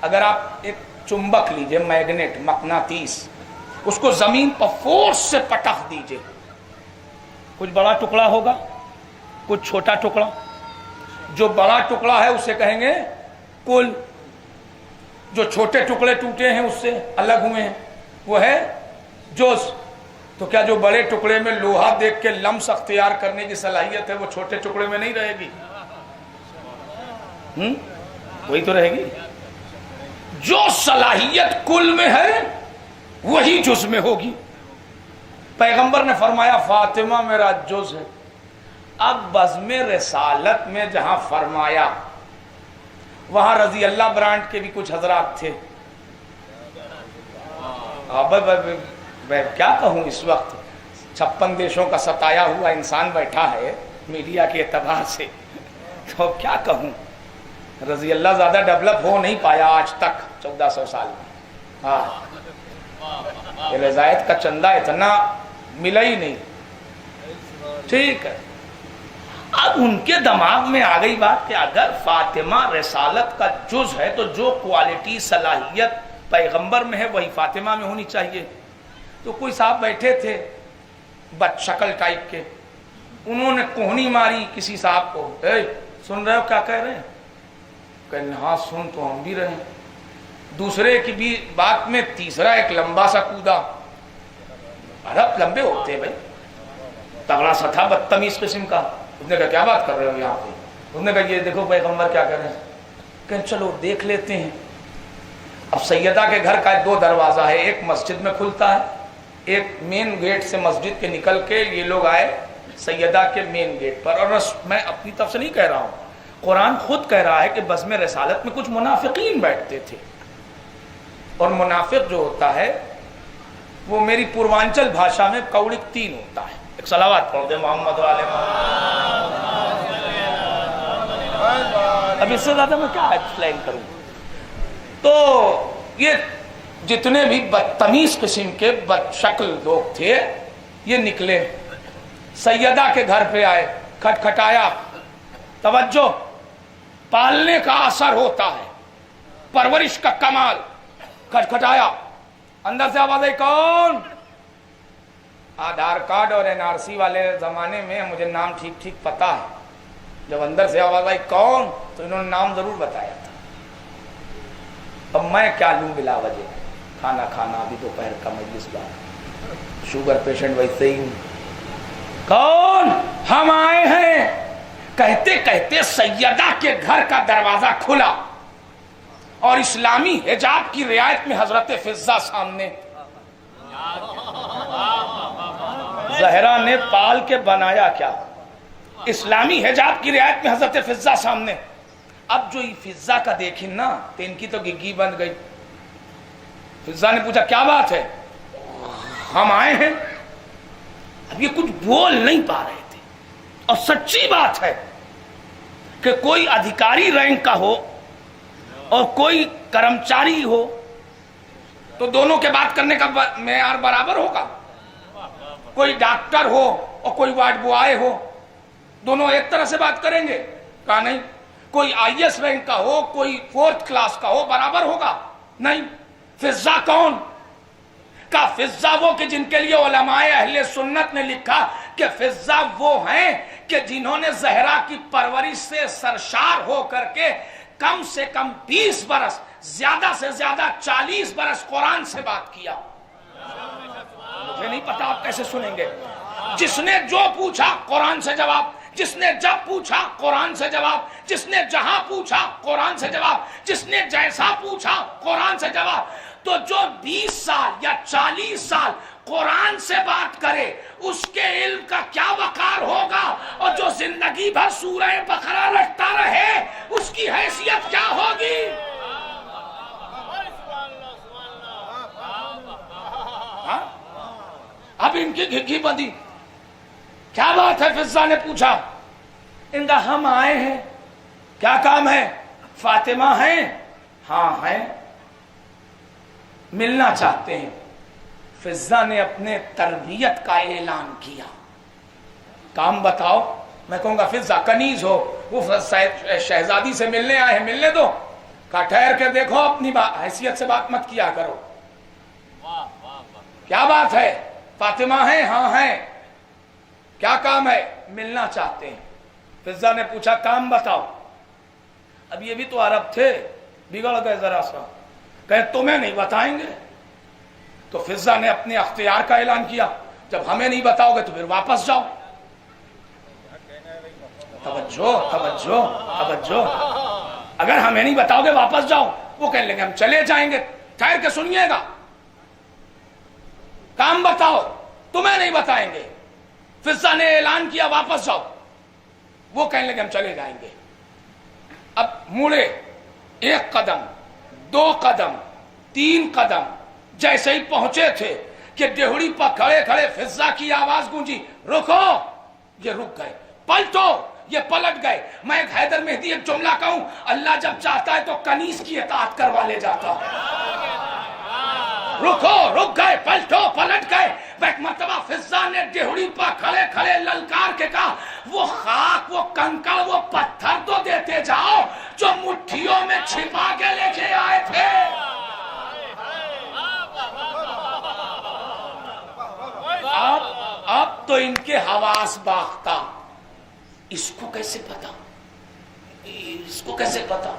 اگر آپ ایک چمبک لیجئے، میگنیٹ، مقناطیس، اس کو زمین پر فورس سے پٹخ دیجئے، کچھ بڑا ٹکڑا ہوگا، کچھ چھوٹا ٹکڑا۔ جو بڑا ٹکڑا ہے اسے کہیں گے کل، جو چھوٹے ٹکڑے ٹوٹے ہیں اس سے الگ ہوئے ہیں وہ ہے جز۔ تو کیا جو بڑے ٹکڑے میں لوہا دیکھ کے لمس اختیار کرنے کی صلاحیت ہے وہ چھوٹے ٹکڑے میں نہیں رہے گی؟ وہی تو رہے گی۔ جو صلاحیت کل میں ہے وہی جز میں ہوگی۔ پیغمبر نے فرمایا فاطمہ میرا جز ہے۔ اب بزم رسالت میں جہاں فرمایا وہاں رضی اللہ برانڈ کے بھی کچھ حضرات تھے، میں کیا کہوں، اس وقت 56 دیشوں کا ستایا ہوا انسان بیٹھا ہے میڈیا کے اعتبار سے، تو کیا کہوں، رضی اللہ زیادہ ڈیولپ ہو نہیں پایا آج تک 1400 سال میں۔ ہاں، رضایت کا چندہ اتنا ملا ہی نہیں، ٹھیک ہے۔ اب ان کے دماغ میں آ گئی بات کہ اگر فاطمہ رسالت کا جز ہے تو جو کوالٹی صلاحیت پیغمبر میں ہے وہی فاطمہ میں ہونی چاہیے۔ تو کوئی صاحب بیٹھے تھے بد شکل ٹائپ کے، انہوں نے کوہنی ماری کسی صاحب کو، اے سن رہے ہو کیا کہہ رہے ہیں؟ کہ ہاں سن تو ہم بھی رہے ہیں۔ دوسرے کی بھی بات میں تیسرا ایک لمبا سا کودا، عرب لمبے ہوتے ہیں بھائی، تگڑا سا تھا بدتمیز قسم کا۔ اس نے کہا کیا بات کر رہے ہو یہاں پہ؟ اس نے کہا یہ دیکھو پیغمبر کیا کر رہے ہیں۔ کہ چلو دیکھ لیتے ہیں۔ اب سیدہ کے گھر کا 2 دروازہ ہے، ایک مسجد میں کھلتا ہے، ایک مین گیٹ سے مسجد کے نکل کے یہ لوگ آئے سیدہ کے مین گیٹ پر۔ اور میں اپنی طرف سے نہیں کہہ رہا ہوں، قرآن خود کہہ رہا ہے کہ بزم رسالت میں کچھ منافقین بیٹھتے تھے، اور منافق جو ہوتا ہے وہ میری پوروانچل بھاشا میں کوڑک 3 ہوتا ہے۔ ایک صلوات پڑھ دے محمد علیہ محمد۔ اب اس سے زیادہ میں کیا ایکسپلین کروں؟ تو یہ جتنے بھی بدتمیز قسم کے بد شکل لوگ تھے یہ نکلے، سیدہ کے گھر پہ آئے، کھٹکھٹایا۔ توجہ، پالنے کا اثر ہوتا ہے، پرورش کا کمال۔ کھٹکھٹایا، اندر سے آواز آئی، کون؟ آدھار کارڈ اور NRC والے زمانے میں مجھے نام ٹھیک ٹھیک پتا ہے۔ جب اندر سے آواز آئی کون، تو انہوں نے نام ضرور بتایا تھا۔ اب میں کیا لوں بلا وجہ، کھانا کھانا، ابھی دوپہر کا مجلس بات، شوگر پیشنٹ ویسے ہی۔ کون؟ ہم آئے ہیں۔ کہتے کہتے سیدہ کے گھر کا دروازہ کھلا اور اسلامی حجاب کی رعایت میں حضرت فضہ سامنے۔ زہرا نے پال کے بنایا کیا؟ اسلامی حجاب کی رعایت میں حضرت فضہ سامنے۔ اب جو یہ فضہ کا دیکھیں نا تو ان کی تو گگی بن گئی۔ فضہ نے پوچھا کیا بات ہے؟ ہم آئے ہیں۔ اب یہ کچھ بول نہیں پا رہے تھے، اور سچی بات ہے کہ کوئی ادھیکاری رینک کا ہو اور کوئی کرمچاری ہو تو دونوں کے بات کرنے کا معیار برابر ہوگا؟ کوئی ڈاکٹر ہو اور کوئی وارڈ بوائے ہو، دونوں ایک طرح سے بات کریں گے؟ کہا نہیں۔ کوئی IAS رینک کا ہو، کوئی 4th کلاس کا ہو، برابر ہوگا؟ نہیں۔ فضہ کون؟ کہا فضہ وہ کہ جن کے لیے علماء اہل سنت نے لکھا کہ فضہ وہ ہیں کہ جنہوں نے زہرا کی پرورش سے سرشار ہو کر کے کم سے کم 20 برس، زیادہ سے زیادہ 40 برس قرآن سے بات کیا۔ مجھے نہیں پتا آپ کیسے سنیں گے۔ جس نے جو پوچھا قرآن سے جواب، جس نے جب پوچھا قرآن سے جواب، جس نے جہاں پوچھا قرآن سے جواب، جس نے جیسا پوچھا قرآن سے جواب۔ تو جو 20 سال یا 40 سال قرآن سے بات کرے اس کے علم کا کیا وقار ہوگا، اور جو زندگی بھر سورہ بقرہ رٹتا رہے اس کی حیثیت کیا ہوگی؟ اب ان کی گھگی بندی، کیا بات ہے؟ فضہ نے پوچھا۔ ان کا ہم آئے ہیں، کیا کام ہے؟ فاطمہ ہیں؟ ہاں ہیں، ملنا چاہتے ہیں۔ فضہ نے اپنے تربیت کا اعلان کیا، کام بتاؤ۔ میں کہوں گا فضہ کنیز ہو، وہ شہزادی سے ملنے آئے ہیں، ملنے دو۔ کہا ٹھہر کے دیکھو، اپنی حیثیت سے بات مت کیا کرو۔ کیا بات ہے؟ فاطمہ ہیں؟ ہاں ہیں۔ کیا کام ہے؟ ملنا چاہتے ہیں۔ فضہ نے پوچھا کام بتاؤ۔ اب یہ بھی تو عرب تھے، بگڑ گئے ذرا سا، کہے تمہیں نہیں بتائیں گے۔ تو فضہ نے اپنے اختیار کا اعلان کیا، جب ہمیں نہیں بتاؤ گے تو پھر واپس جاؤ۔ توجہ توجہ توجہ، اگر ہمیں نہیں بتاؤ گے واپس جاؤ۔ وہ کہنے لگے ہم چلے جائیں گے۔ ٹھہر کے سنیے گا، کام بتاؤ، تمہیں نہیں بتائیں گے۔ فضہ نے اعلان کیا واپس جاؤ۔ وہ کہنے لگے ہم چلے جائیں گے۔ اب مڑے، 1 قدم، 2 قدم، 3 قدم، جیسے ہی پہنچے تھے کہ ڈیہڑی پر کھڑے کھڑے فضا کی آواز گونجی، رکو، یہ رک گئے، پلٹو، یہ پلٹ گئے۔ میں ایک حیدر مہدی ایک جملہ کہوں، اللہ جب چاہتا ہے تو کنیز کی اطاعت کروا لے جاتا ہے۔ رکو، رک گئے، پلٹو، پلٹ گئے۔ ایک مرتبہ فضا نے ڈیہڑی پر کھڑے کھڑے للکار کے کہا، وہ خاک، وہ کنکڑ، وہ پتھر تو دیتے جاؤ جو مٹھیوں میں چھپا کے لے کے آئے تھے۔ اب تو ان کے حواس باختہ۔ اس کو کیسے پتا؟ اس کو کیسے پتا؟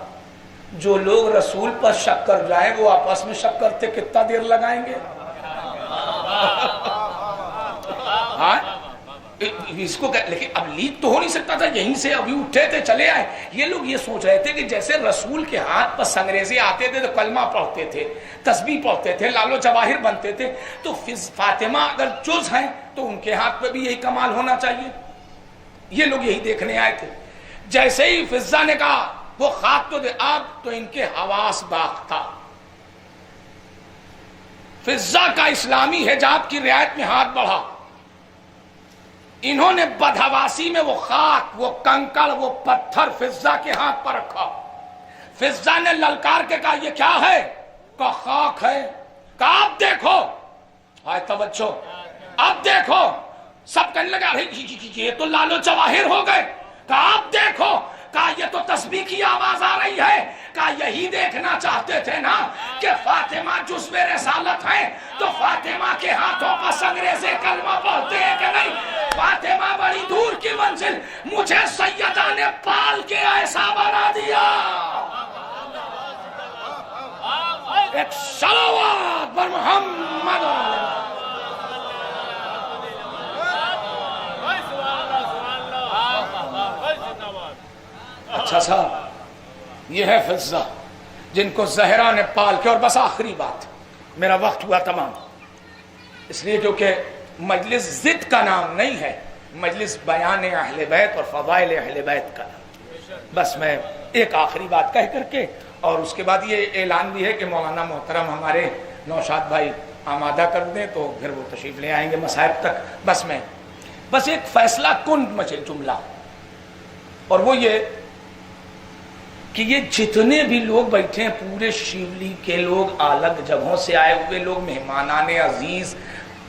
جو لوگ رسول پر شک کر جائیں وہ آپس میں شک کرتے کتنا دیر لگائیں گے؟ ہاں اس کو لیکن اب لیک تو ہو نہیں سکتا تھا، یہیں سے ابھی اٹھے تھے چلے آئے۔ یہ لوگ یہ سوچ رہے تھے کہ جیسے رسول کے ہاتھ پر سنگریزے آتے تھے تو کلمہ پڑھتے تھے، تسبیح پڑھتے تھے، لال و جواہر بنتے تھے، تو فاطمہ اگر جز ہیں تو ان کے ہاتھ پہ بھی یہی کمال ہونا چاہیے۔ یہ لوگ یہی دیکھنے آئے تھے۔ جیسے ہی فضا نے کہا وہ خاک تو دے، اب تو ان کے حواس باختہ۔ فضا کا اسلامی حجاب کی رعایت میں ہاتھ بڑھا، انہوں نے بدحواسی میں وہ خاک، وہ کنکڑ، وہ پتھر فضا کے ہاتھ پر رکھا۔ فضا نے للکار کے کہا یہ کیا ہے؟ کہا خاک ہے۔ کہا اب دیکھو، آئے توجہ، اب دیکھو۔ سب کہنے لگا یہ تو لال و جواہر ہو گئے۔ کہا اب دیکھو، کہا یہ تو تسبیح کی آواز آ رہی ہے۔ کہا یہی دیکھنا چاہتے تھے نا کہ فاطمہ جزو رسالت ہیں تو فاطمہ کے ہاتھوں پر سنگریزے کلمہ پڑھتے ہیں کہ نہیں؟ فاطمہ بڑی دور کی منزل، مجھے سیدہ نے پال کے ایسا بنا دیا۔ ایک صلوات بر محمد۔ اچھا صاحب، یہ ہے فضا جن کو زہرا نے پال کے۔ اور بس آخری بات، میرا وقت ہوا تمام، اس لیے کیونکہ مجلس ضد کا نام نہیں ہے، مجلس بیان اہل بیت اور فضائل اہل بیت کا نام۔ بس میں ایک آخری بات کہہ کر کے، اور اس کے بعد یہ اعلان بھی ہے کہ مولانا محترم ہمارے نوشاد بھائی آمادہ کر دیں تو پھر وہ تشریف لے آئیں گے مصاحب تک۔ بس ایک فیصلہ کن مجھے جملہ، اور وہ یہ کہ یہ جتنے بھی لوگ بیٹھے ہیں، پورے شیولی کے لوگ، الگ جگہوں سے آئے ہوئے لوگ، مہمانان عزیز،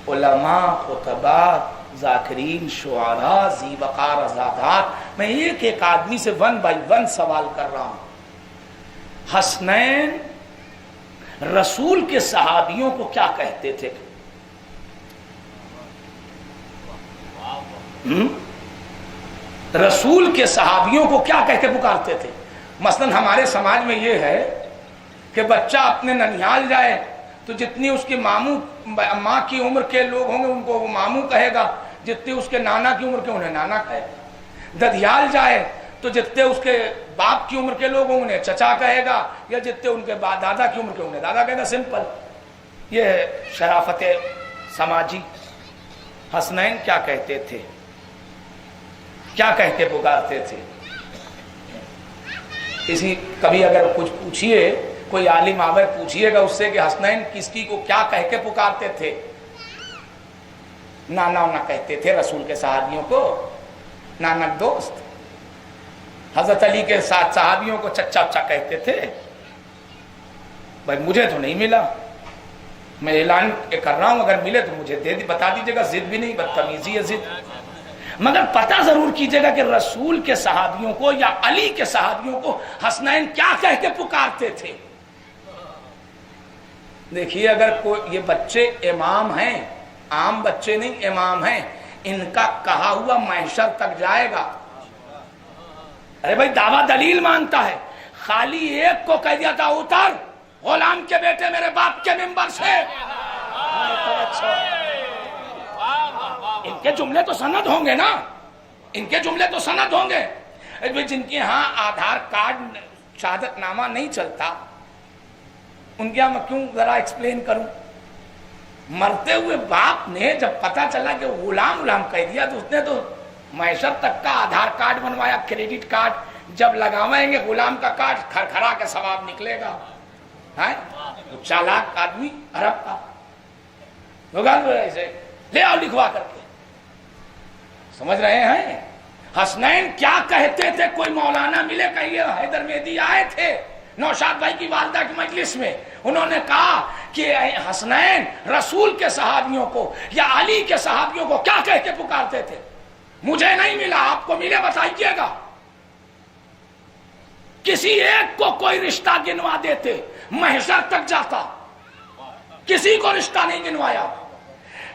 علماء، خطباء، ذاکرین، شعراء، ذی وقار عزادات، میں ایک ایک آدمی سے 1 بائی 1 سوال کر رہا ہوں۔ حسنین رسول کے صحابیوں کو کیا کہتے تھے؟ رسول کے صحابیوں کو کیا کہہ کے پکارتے تھے؟ مثلا ہمارے سماج میں یہ ہے کہ بچہ اپنے ننیال جائے تو جتنی اس کی ماں کی عمر کے لوگ ہوں گے ان کو وہ ماموں کہے گا، جتنی اس کے نانا کی عمر کے انہیں نانا کہے گا۔ ددیال جائے تو جتنے اس کے باپ کی عمر کے لوگ ہوں انہیں چچا کہے گا، یا جتنے ان کے دادا کی عمر کے انہیں دادا کہے گا۔ سمپل، یہ ہے شرافت سماجی۔ حسنین کیا کہتے تھے؟ کیا کہہ کے پکارتے تھے؟ کبھی اگر کچھ پوچھئے، کوئی عالم آور پوچھئے گا اس سے کہ حسنین کس کی کو کیا کہہ کے پکارتے تھے؟ نانا نہ کہتے تھے رسول کے صحابیوں کو، نانک دوست۔ حضرت علی کے ساتھ صحابیوں کو چچا چچا کہتے تھے۔ بھائی مجھے تو نہیں ملا، میں اعلان کر رہا ہوں، اگر ملے تو مجھے بتا دیجیے گا، ضد بھی نہیں، بدتمیزی ہے ضد۔ مگر پتہ ضرور کیجیے گا کہ رسول کے صحابیوں کو یا علی کے صحابیوں کو حسنین کیا کہہ کے پکارتے تھے۔ دیکھیے اگر کوئی، یہ بچے امام ہیں، عام بچے نہیں، امام ہیں، ان کا کہا ہوا محشر تک جائے گا۔ ارے بھائی دعویٰ دلیل مانگتا ہے، خالی ایک کو کہہ دیا تھا اتر غلام کے بیٹے میرے باپ کے ممبر سے، ان کے جملے تو سند ہوں گے نا، ان کے جملے تو سند ہوں گے۔ جن کے ہاں آدھار کارڈ شہادت نامہ نہیں چلتا ان کے ہاں میں کیوں ذرا ایکسپلین کروں۔ مرتے ہوئے باپ نے جب پتا چلا کہ غلام کہہ دیا تو اس نے تو محشر تک کا آدھار کارڈ بنوایا، کریڈٹ کارڈ، جب لگاوائیں گے غلام کا کارڈ کھرکھرا کے ثواب نکلے گا۔ چالاک آدمی عرب کا ایسے لے آؤ لکھوا کر کے. سمجھ رہے ہیں؟ حسنین کیا کہتے تھے؟ کوئی مولانا ملے کہ یہ حیدر مہدی آئے تھے نوشاد بھائی کی والدہ کی مجلس میں، انہوں نے کہا کہ حسنین رسول کے صحابیوں کو یا علی کے صحابیوں کو کیا کہہ کے پکارتے تھے؟ مجھے نہیں ملا، آپ کو ملے بتائیے گا. کسی ایک کو کوئی رشتہ گنوا دیتے، محشر تک جاتا، کسی کو رشتہ نہیں گنوایا.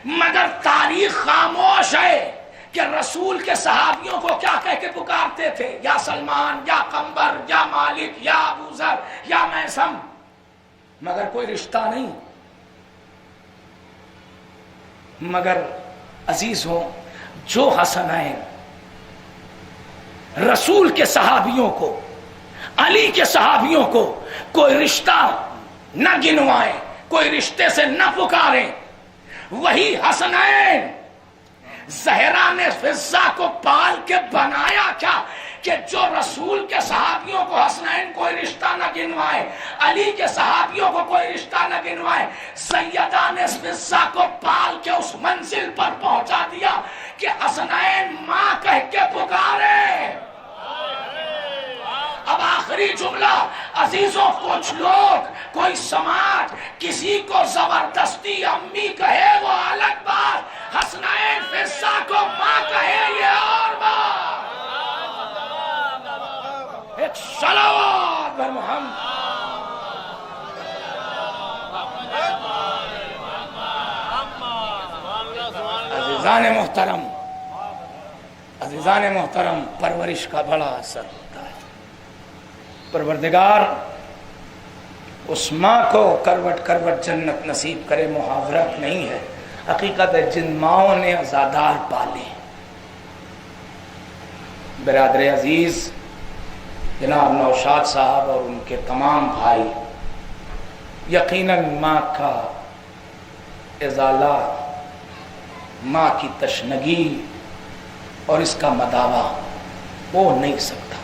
مگر تاریخ خاموش ہے کہ رسول کے صحابیوں کو کیا کہہ کے پکارتے تھے؟ یا سلمان، یا قمبر، یا مالک، یا ابو ذر، یا میثم، مگر کوئی رشتہ نہیں. مگر عزیزوں، جو حسنین رسول کے صحابیوں کو، علی کے صحابیوں کو کوئی رشتہ نہ گنوائیں، کوئی رشتے سے نہ پکاریں، وہی حسنین زہرا نے فضہ کو پال کے بنایا کیا کہ جو رسول کے صحابیوں کو حسنین کوئی رشتہ نہ گنوائے، علی کے صحابیوں کو کوئی رشتہ نہ گنوائے، سیدہ نے فضہ کو پال کے اس منزل پر پہنچا دیا کہ حسنین ماں کہہ کے پکارے. اب آخری جملہ عزیزوں، کچھ لوگ، کوئی سماج کسی کو زبردستی امی کہے وہ الگ بات، حسنین فضہ کو ماں کہے یہ اور بات. ایک صلوات بر محمد. عزیزان محترم، عزیزان محترم، پرورش کا بڑا اثر ہوتا ہے. پروردگار اس ماں کو کروٹ کروٹ جنت نصیب کرے، محاورت نہیں ہے، حقیقت ہے. جن ماؤں نے عزادار پالے، برادر عزیز جناب نوشاد صاحب اور ان کے تمام بھائی، یقیناً ماں کا ازالہ، ماں کی تشنگی اور اس کا مداوع وہ نہیں سکتا.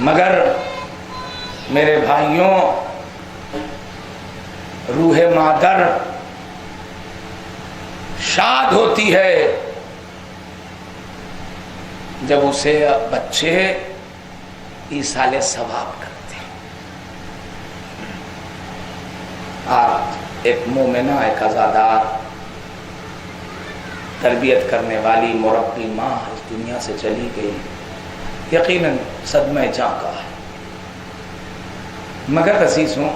مگر میرے بھائیوں، روح مادر شاد ہوتی ہے جب اسے بچے ایصال ثواب کرتے ہیں. آج ایک مومنہ، ایک عزادار، تربیت کرنے والی مربی ماں اس دنیا سے چلی گئی، یقیناً صدمہ جاں کا ہے. مگر عزیزوں،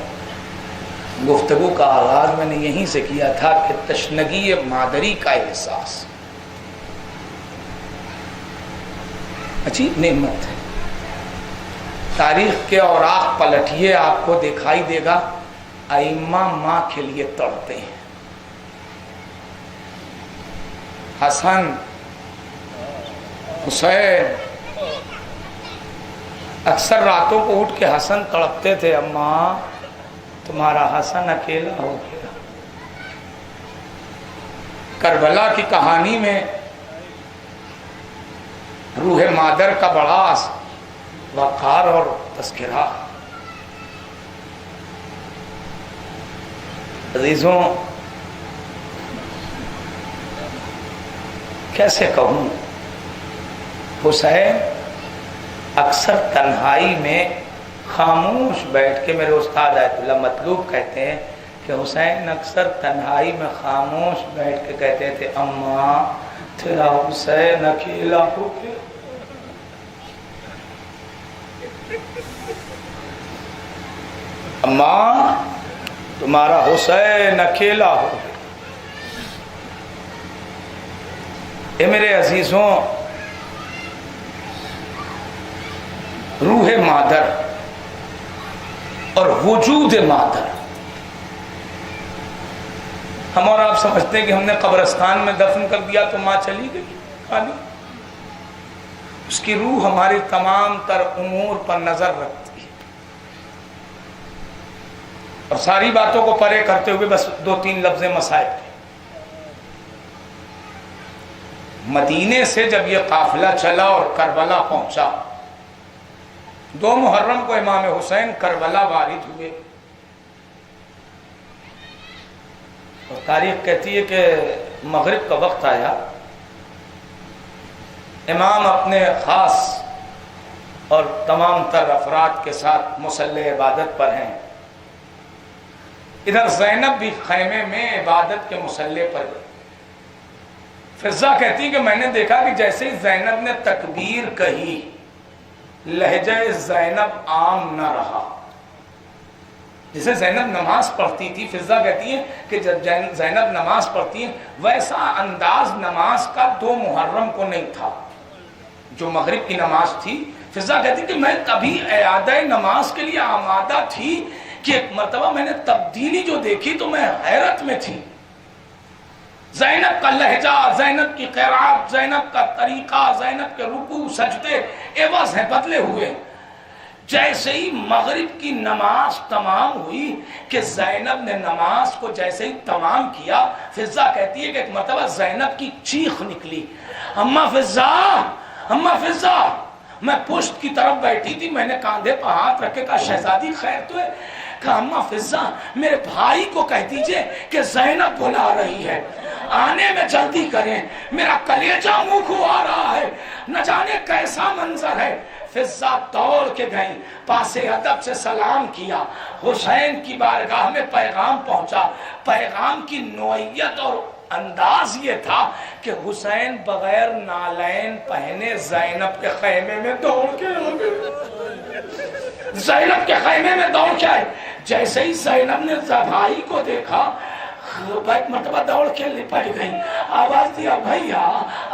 گفتگو کا آغاز میں نے یہیں سے کیا تھا کہ تشنگی مادری کا احساس عجیب نعمت ہے. تاریخ کے اوراق پلٹیے، آپ کو دکھائی دے گا ائمہ ماں کے لیے تڑپتے ہیں. حسن، حسین، اکثر راتوں کو اٹھ کے حسن تڑپتے تھے، اماں تمہارا حسن اکیلا ہو گیا. کربلا کی کہانی میں روح مادر کا بڑا وقار اور تذکرہ. عزیزوں، کیسے کہوں، حسین اکثر تنہائی میں خاموش بیٹھ کے، میرے استاد آیت اللہ مطلوب کہتے ہیں کہ حسین اکثر تنہائی میں خاموش بیٹھ کے کہتے تھے، اماں تیرا حسین اکیلا ہو گیا. اماں تمہارا حسین اکیلا ہو گیا. اے میرے عزیزوں، روح مادر اور وجود مادر، ہم اور آپ سمجھتے ہیں کہ ہم نے قبرستان میں دفن کر دیا تو ماں چلی گئی خالی. اس کی روح ہماری تمام تر امور پر نظر رکھتی ہے، اور ساری باتوں کو پرے کرتے ہوئے بس 2-3 لفظ مسائل کے. مدینے سے جب یہ قافلہ چلا اور کربلا پہنچا، 2 محرم کو امام حسین کربلا وارد ہوئے. اور تاریخ کہتی ہے کہ مغرب کا وقت آیا، امام اپنے خاص اور تمام تر افراد کے ساتھ مصلی عبادت پر ہیں، ادھر زینب بھی خیمے میں عبادت کے مصلی پر گئی۔ فضہ کہتی کہ میں نے دیکھا کہ جیسے ہی زینب نے تکبیر کہی، لہجہ زینب عام نہ رہا۔ جسے زینب نماز پڑھتی تھی، فضہ کہتی ہے کہ جب زینب نماز پڑھتی ہے ویسا انداز نماز کا 2 محرم کو نہیں تھا جو مغرب کی نماز تھی۔ فضہ کہتی کہ میں تبھی اعادہ نماز کے لیے آمادہ تھی کہ ایک مرتبہ میں نے تبدیلی جو دیکھی تو میں حیرت میں تھی۔ زینب کا لہجہ، زینب کی قرات، زینب کا طریقہ، زینب کے رکوع سجدے عوض ہیں، بدلے ہوئے۔ جیسے ہی مغرب کی نماز تمام ہوئی کہ زینب نے نماز کو جیسے ہی تمام کیا، فضہ کہتی ہے کہ ایک مرتبہ زینب کی چیخ نکلی، اماں فضہ، اماں فضہ۔ میں پشت کی طرف بیٹھی تھی، میں نے کاندھے پر ہاتھ رکھے کہا شہزادی خیر تو ہے؟ کہا اماں فضہ میرے بھائی کو کہہ دیجئے کہ زینب بلا رہی ہے، آنے میں جلدی کریں، میرا کلیجہ منہ کو آ رہا ہے، نہ جانے کیسا منظر ہے۔ فضہ دوڑ کے گئی، پاس ادب سے سلام کیا، حسین کی بارگاہ میں پیغام پہنچا۔ پیغام کی نوعیت اور انداز یہ تھا کہ حسین بغیر نالین پہنے زینب کے خیمے میں دوڑ کے آئے، زینب کے خیمے میں دوڑ کے آئے۔ جیسے ہی زینب نے بھائی کو دیکھا، ایک مرتبہ دوڑ کے لپٹ گئی، آواز دیا بھیا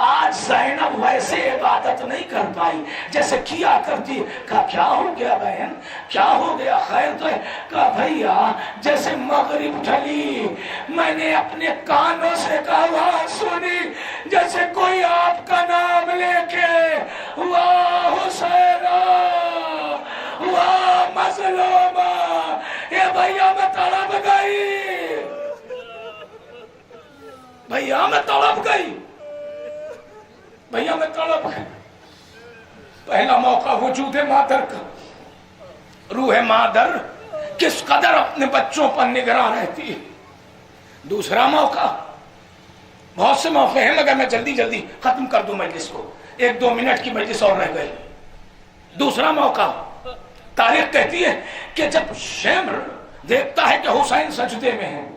آج زینب ویسے عبادت نہیں کر پائی جیسے کیا کرتی۔ کہا کیا ہو گیا بہن، کیا ہو گیا، خیر تو ہے؟ کہا بھیا جیسے مغرب ڈھلی میں نے اپنے کانوں سے آواز سنی جیسے کوئی آپ کا نام لے کے واہ حسین واہ مظلومہ، اے بھیا میں تڑپ گئی، بھیا میں تڑپ گئی، بھیا میں تڑپ گئی۔ پہلا موقع وجود مادر کا، روح مادر کس قدر اپنے بچوں پر نگراں رہتی ہے۔ دوسرا موقع، بہت سے موقع ہیں مگر میں جلدی ختم کر دوں مجلس کو، 1-2 منٹ کی مجلس اور رہ گئی۔ دوسرا موقع، تاریخ کہتی ہے کہ جب شمر دیکھتا ہے کہ حسین سجدے میں ہیں،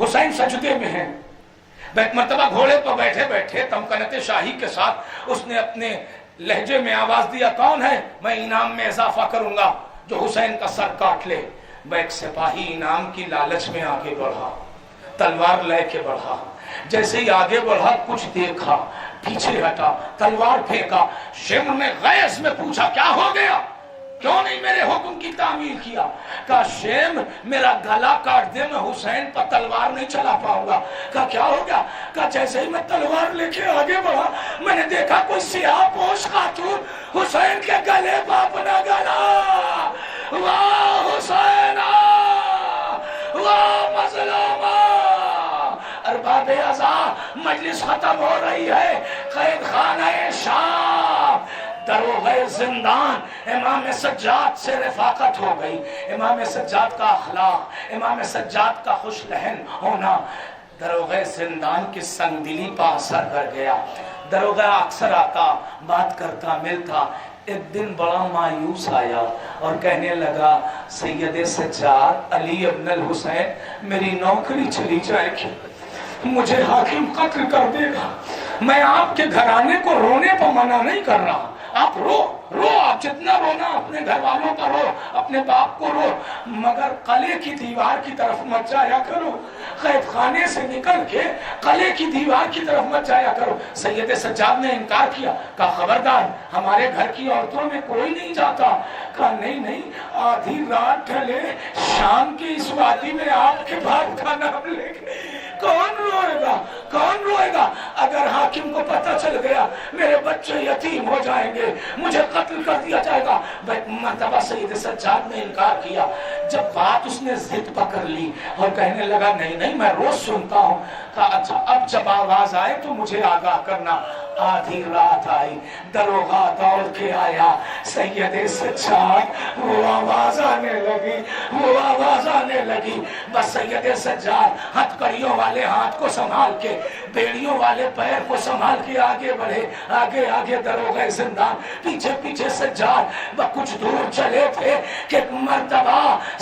حسین سجدے میں ہیں، ایک مرتبہ گھوڑے پر بیٹھے بیٹھے تمکنت شاہی کے ساتھ اس نے اپنے لہجے میں آواز دیا کون ہے، میں انعام میں اضافہ کروں گا جو حسین کا سر کاٹ لے۔ ایک سپاہی انعام کی لالچ میں آگے بڑھا، تلوار لے کے بڑھا، جیسے ہی آگے بڑھا کچھ دیکھا، پیچھے ہٹا، تلوار پھینکا۔ شمر نے غیظ میں پوچھا کیا ہو گیا، کیوں نہیں میرے حکم کی تعمیل کیا؟ کہا شیم میرا گلا کاٹ دے، میں حسین پر تلوار نہیں چلا پاؤں گا۔ کہا کیا ہو گیا؟ کہا جیسے ہی میں تلوار لے کے آگے بڑھا میں نے دیکھا کوئی سیاہ پوش خاتون حسین کے گلے پہ اپنا گلا، واہ حسین واہ مظلومہ۔ ارباب عزا مجلس ختم ہو رہی ہے، قید خانہ شام، دروغ زندان امام سجاد سے رفاقت ہو گئی۔ امام سجاد کا اخلاق، امام سجاد کا خوش لہن ہونا دروغ زندان کی سنگ دلی پر اثر کر گیا۔ دروغہ اکثر آتا، بات کرتا، ملتا۔ ایک دن بڑا مایوس آیا اور کہنے لگا سید سجاد علی ابن الحسین میری نوکری چلی جائے گی، مجھے حاکم قتل کر دے گا۔ میں آپ کے گھرانے کو رونے پر منع نہیں کر رہا، آپ رو آپ جتنا رونا اپنے گھر والوں کا رو، اپنے باپ کو رو، مگر قلعے کی دیوار کی طرف مت جایا کرو، قید خانے سے نکل کے قلعے کی دیوار کی طرف مت جایا کرو۔ سید سجاد نے انکار کیا، کہا خبردار ہمارے گھر کی عورتوں میں کوئی نہیں جاتا۔ کہا نہیں، آدھی رات ڈھلے شام کی اس وادی میں آپ کے باپ کا نام لے کے کون روئے گا؟ اگر حاکم کو پتہ چل گیا میرے بچے یتیم ہو جائیں گے، مجھے قتل کر دیا جائے گا۔ مرتبہ سید سجاد نے انکار کیا۔ جب بات اس نے ضد پکڑ لی اور کہنے لگا نہیں میں روز سنتا ہوں، کہا اچھا اب جب آواز آئے تو مجھے آگاہ کرنا۔ آدھی رات آئی، دروغہ دوڑ کے آیا، سید سجاد وہ آواز آنے لگی وہ آواز آنے لگی، بس سید سجاد ہتھکڑیوں والے ہاتھ کو سنبھال کے، بیڑیوں والے پیر کو سنبھال کے آگے بڑھے، آگے آگے دروغہ زندان، پیچھے پیچھے سجاد۔ وہ کچھ دور چلے تھے کہ مرتبہ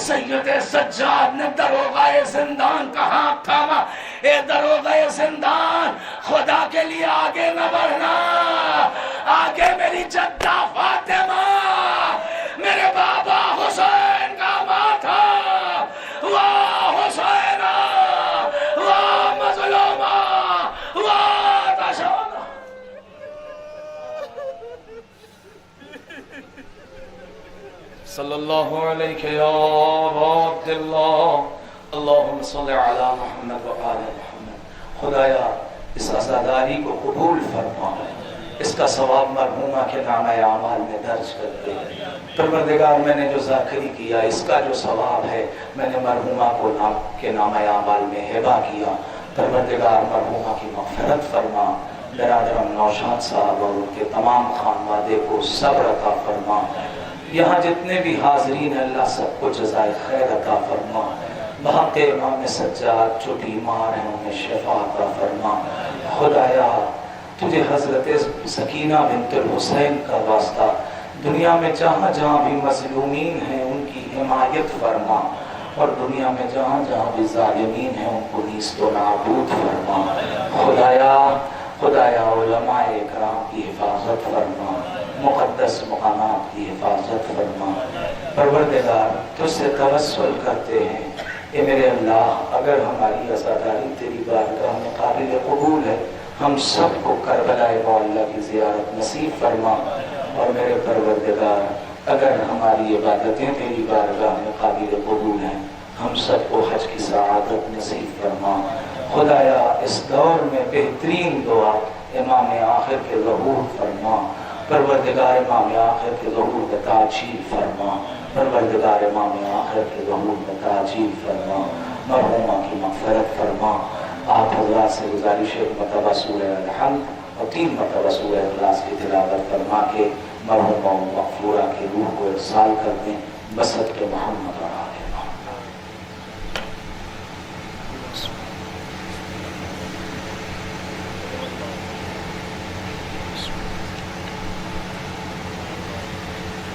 سید سجاد نے دروغہ زندان کا ہاتھ تھاما، اے دروغہ زندان خدا کے لیے آگے نہ بڑھنا، آگے میری جدہ فاطمہ، میرے بابا حسین کا ماتھا، واہ حسین واہ مظلومہ واہ تشانہ۔ صلی اللہ علیہ یا عبد اللہ، اللہم صلی علی محمد و آل محمد۔ خدایا اس عزاداری کو قبول فرما، اس کا ثواب مرحومہ کے نامہ اعمال میں درج کر دے۔ پروردگار میں نے جو ذاکری کیا اس کا جو ثواب ہے میں نے مرحومہ کو کے نامہ اعمال میں ہبہ کیا۔ پروردگار مرحومہ کی مغفرت فرما، برادرم نوشاد صاحب اور ان کے تمام خانوادے کو صبر عطا فرما۔ یہاں جتنے بھی حاضرین ہیں اللہ سب کو جزائے خیر عطا فرما۔ وہاں کے امام سجاد جو بیمار ہیں انہیں شفا عطا فرما۔ خدایا تجھے حضرت سکینہ بنت الحسین کا واسطہ دنیا میں جہاں جہاں بھی مظلومین ہیں ان کی حمایت فرما، اور دنیا میں جہاں جہاں بھی ظالمین ہیں ان کو نیست و نابود فرما۔ خدایا علماء اکرام کی حفاظت فرما، مقدس مقامات کی حفاظت فرما۔ پروردگار تجھ سے توسل کرتے ہیں، اے میرے اللہ اگر ہماری عزاداری تیری بارگاہ میں قابل قبول ہے ہم سب کو کربلا معلیٰ کی زیارت نصیب فرما، اور میرے پروردگار اگر ہماری عبادتیں تیری بارگاہ میں قابل قبول ہیں ہم سب کو حج کی سعادت نصیب فرما۔ خدایا اس دور میں بہترین دعا امام آخر کے ظہور فرما، پروردگار امام آخر کے ظہور کا تعجیل فرما، پروردگار امام آخر کے ظہور کا تعجیل فرما، مرحومہ کی مغفرت فرما۔ آپ حضرات سے گزارش ہے مرتبہ سورہ الحمد اور 3 مرتبہ سورہ اخلاص کی تلاوت فرما کے مرحومہ و مغفورہ کی روح کو ارسال کر دیں بصدق محمد و آلہ۔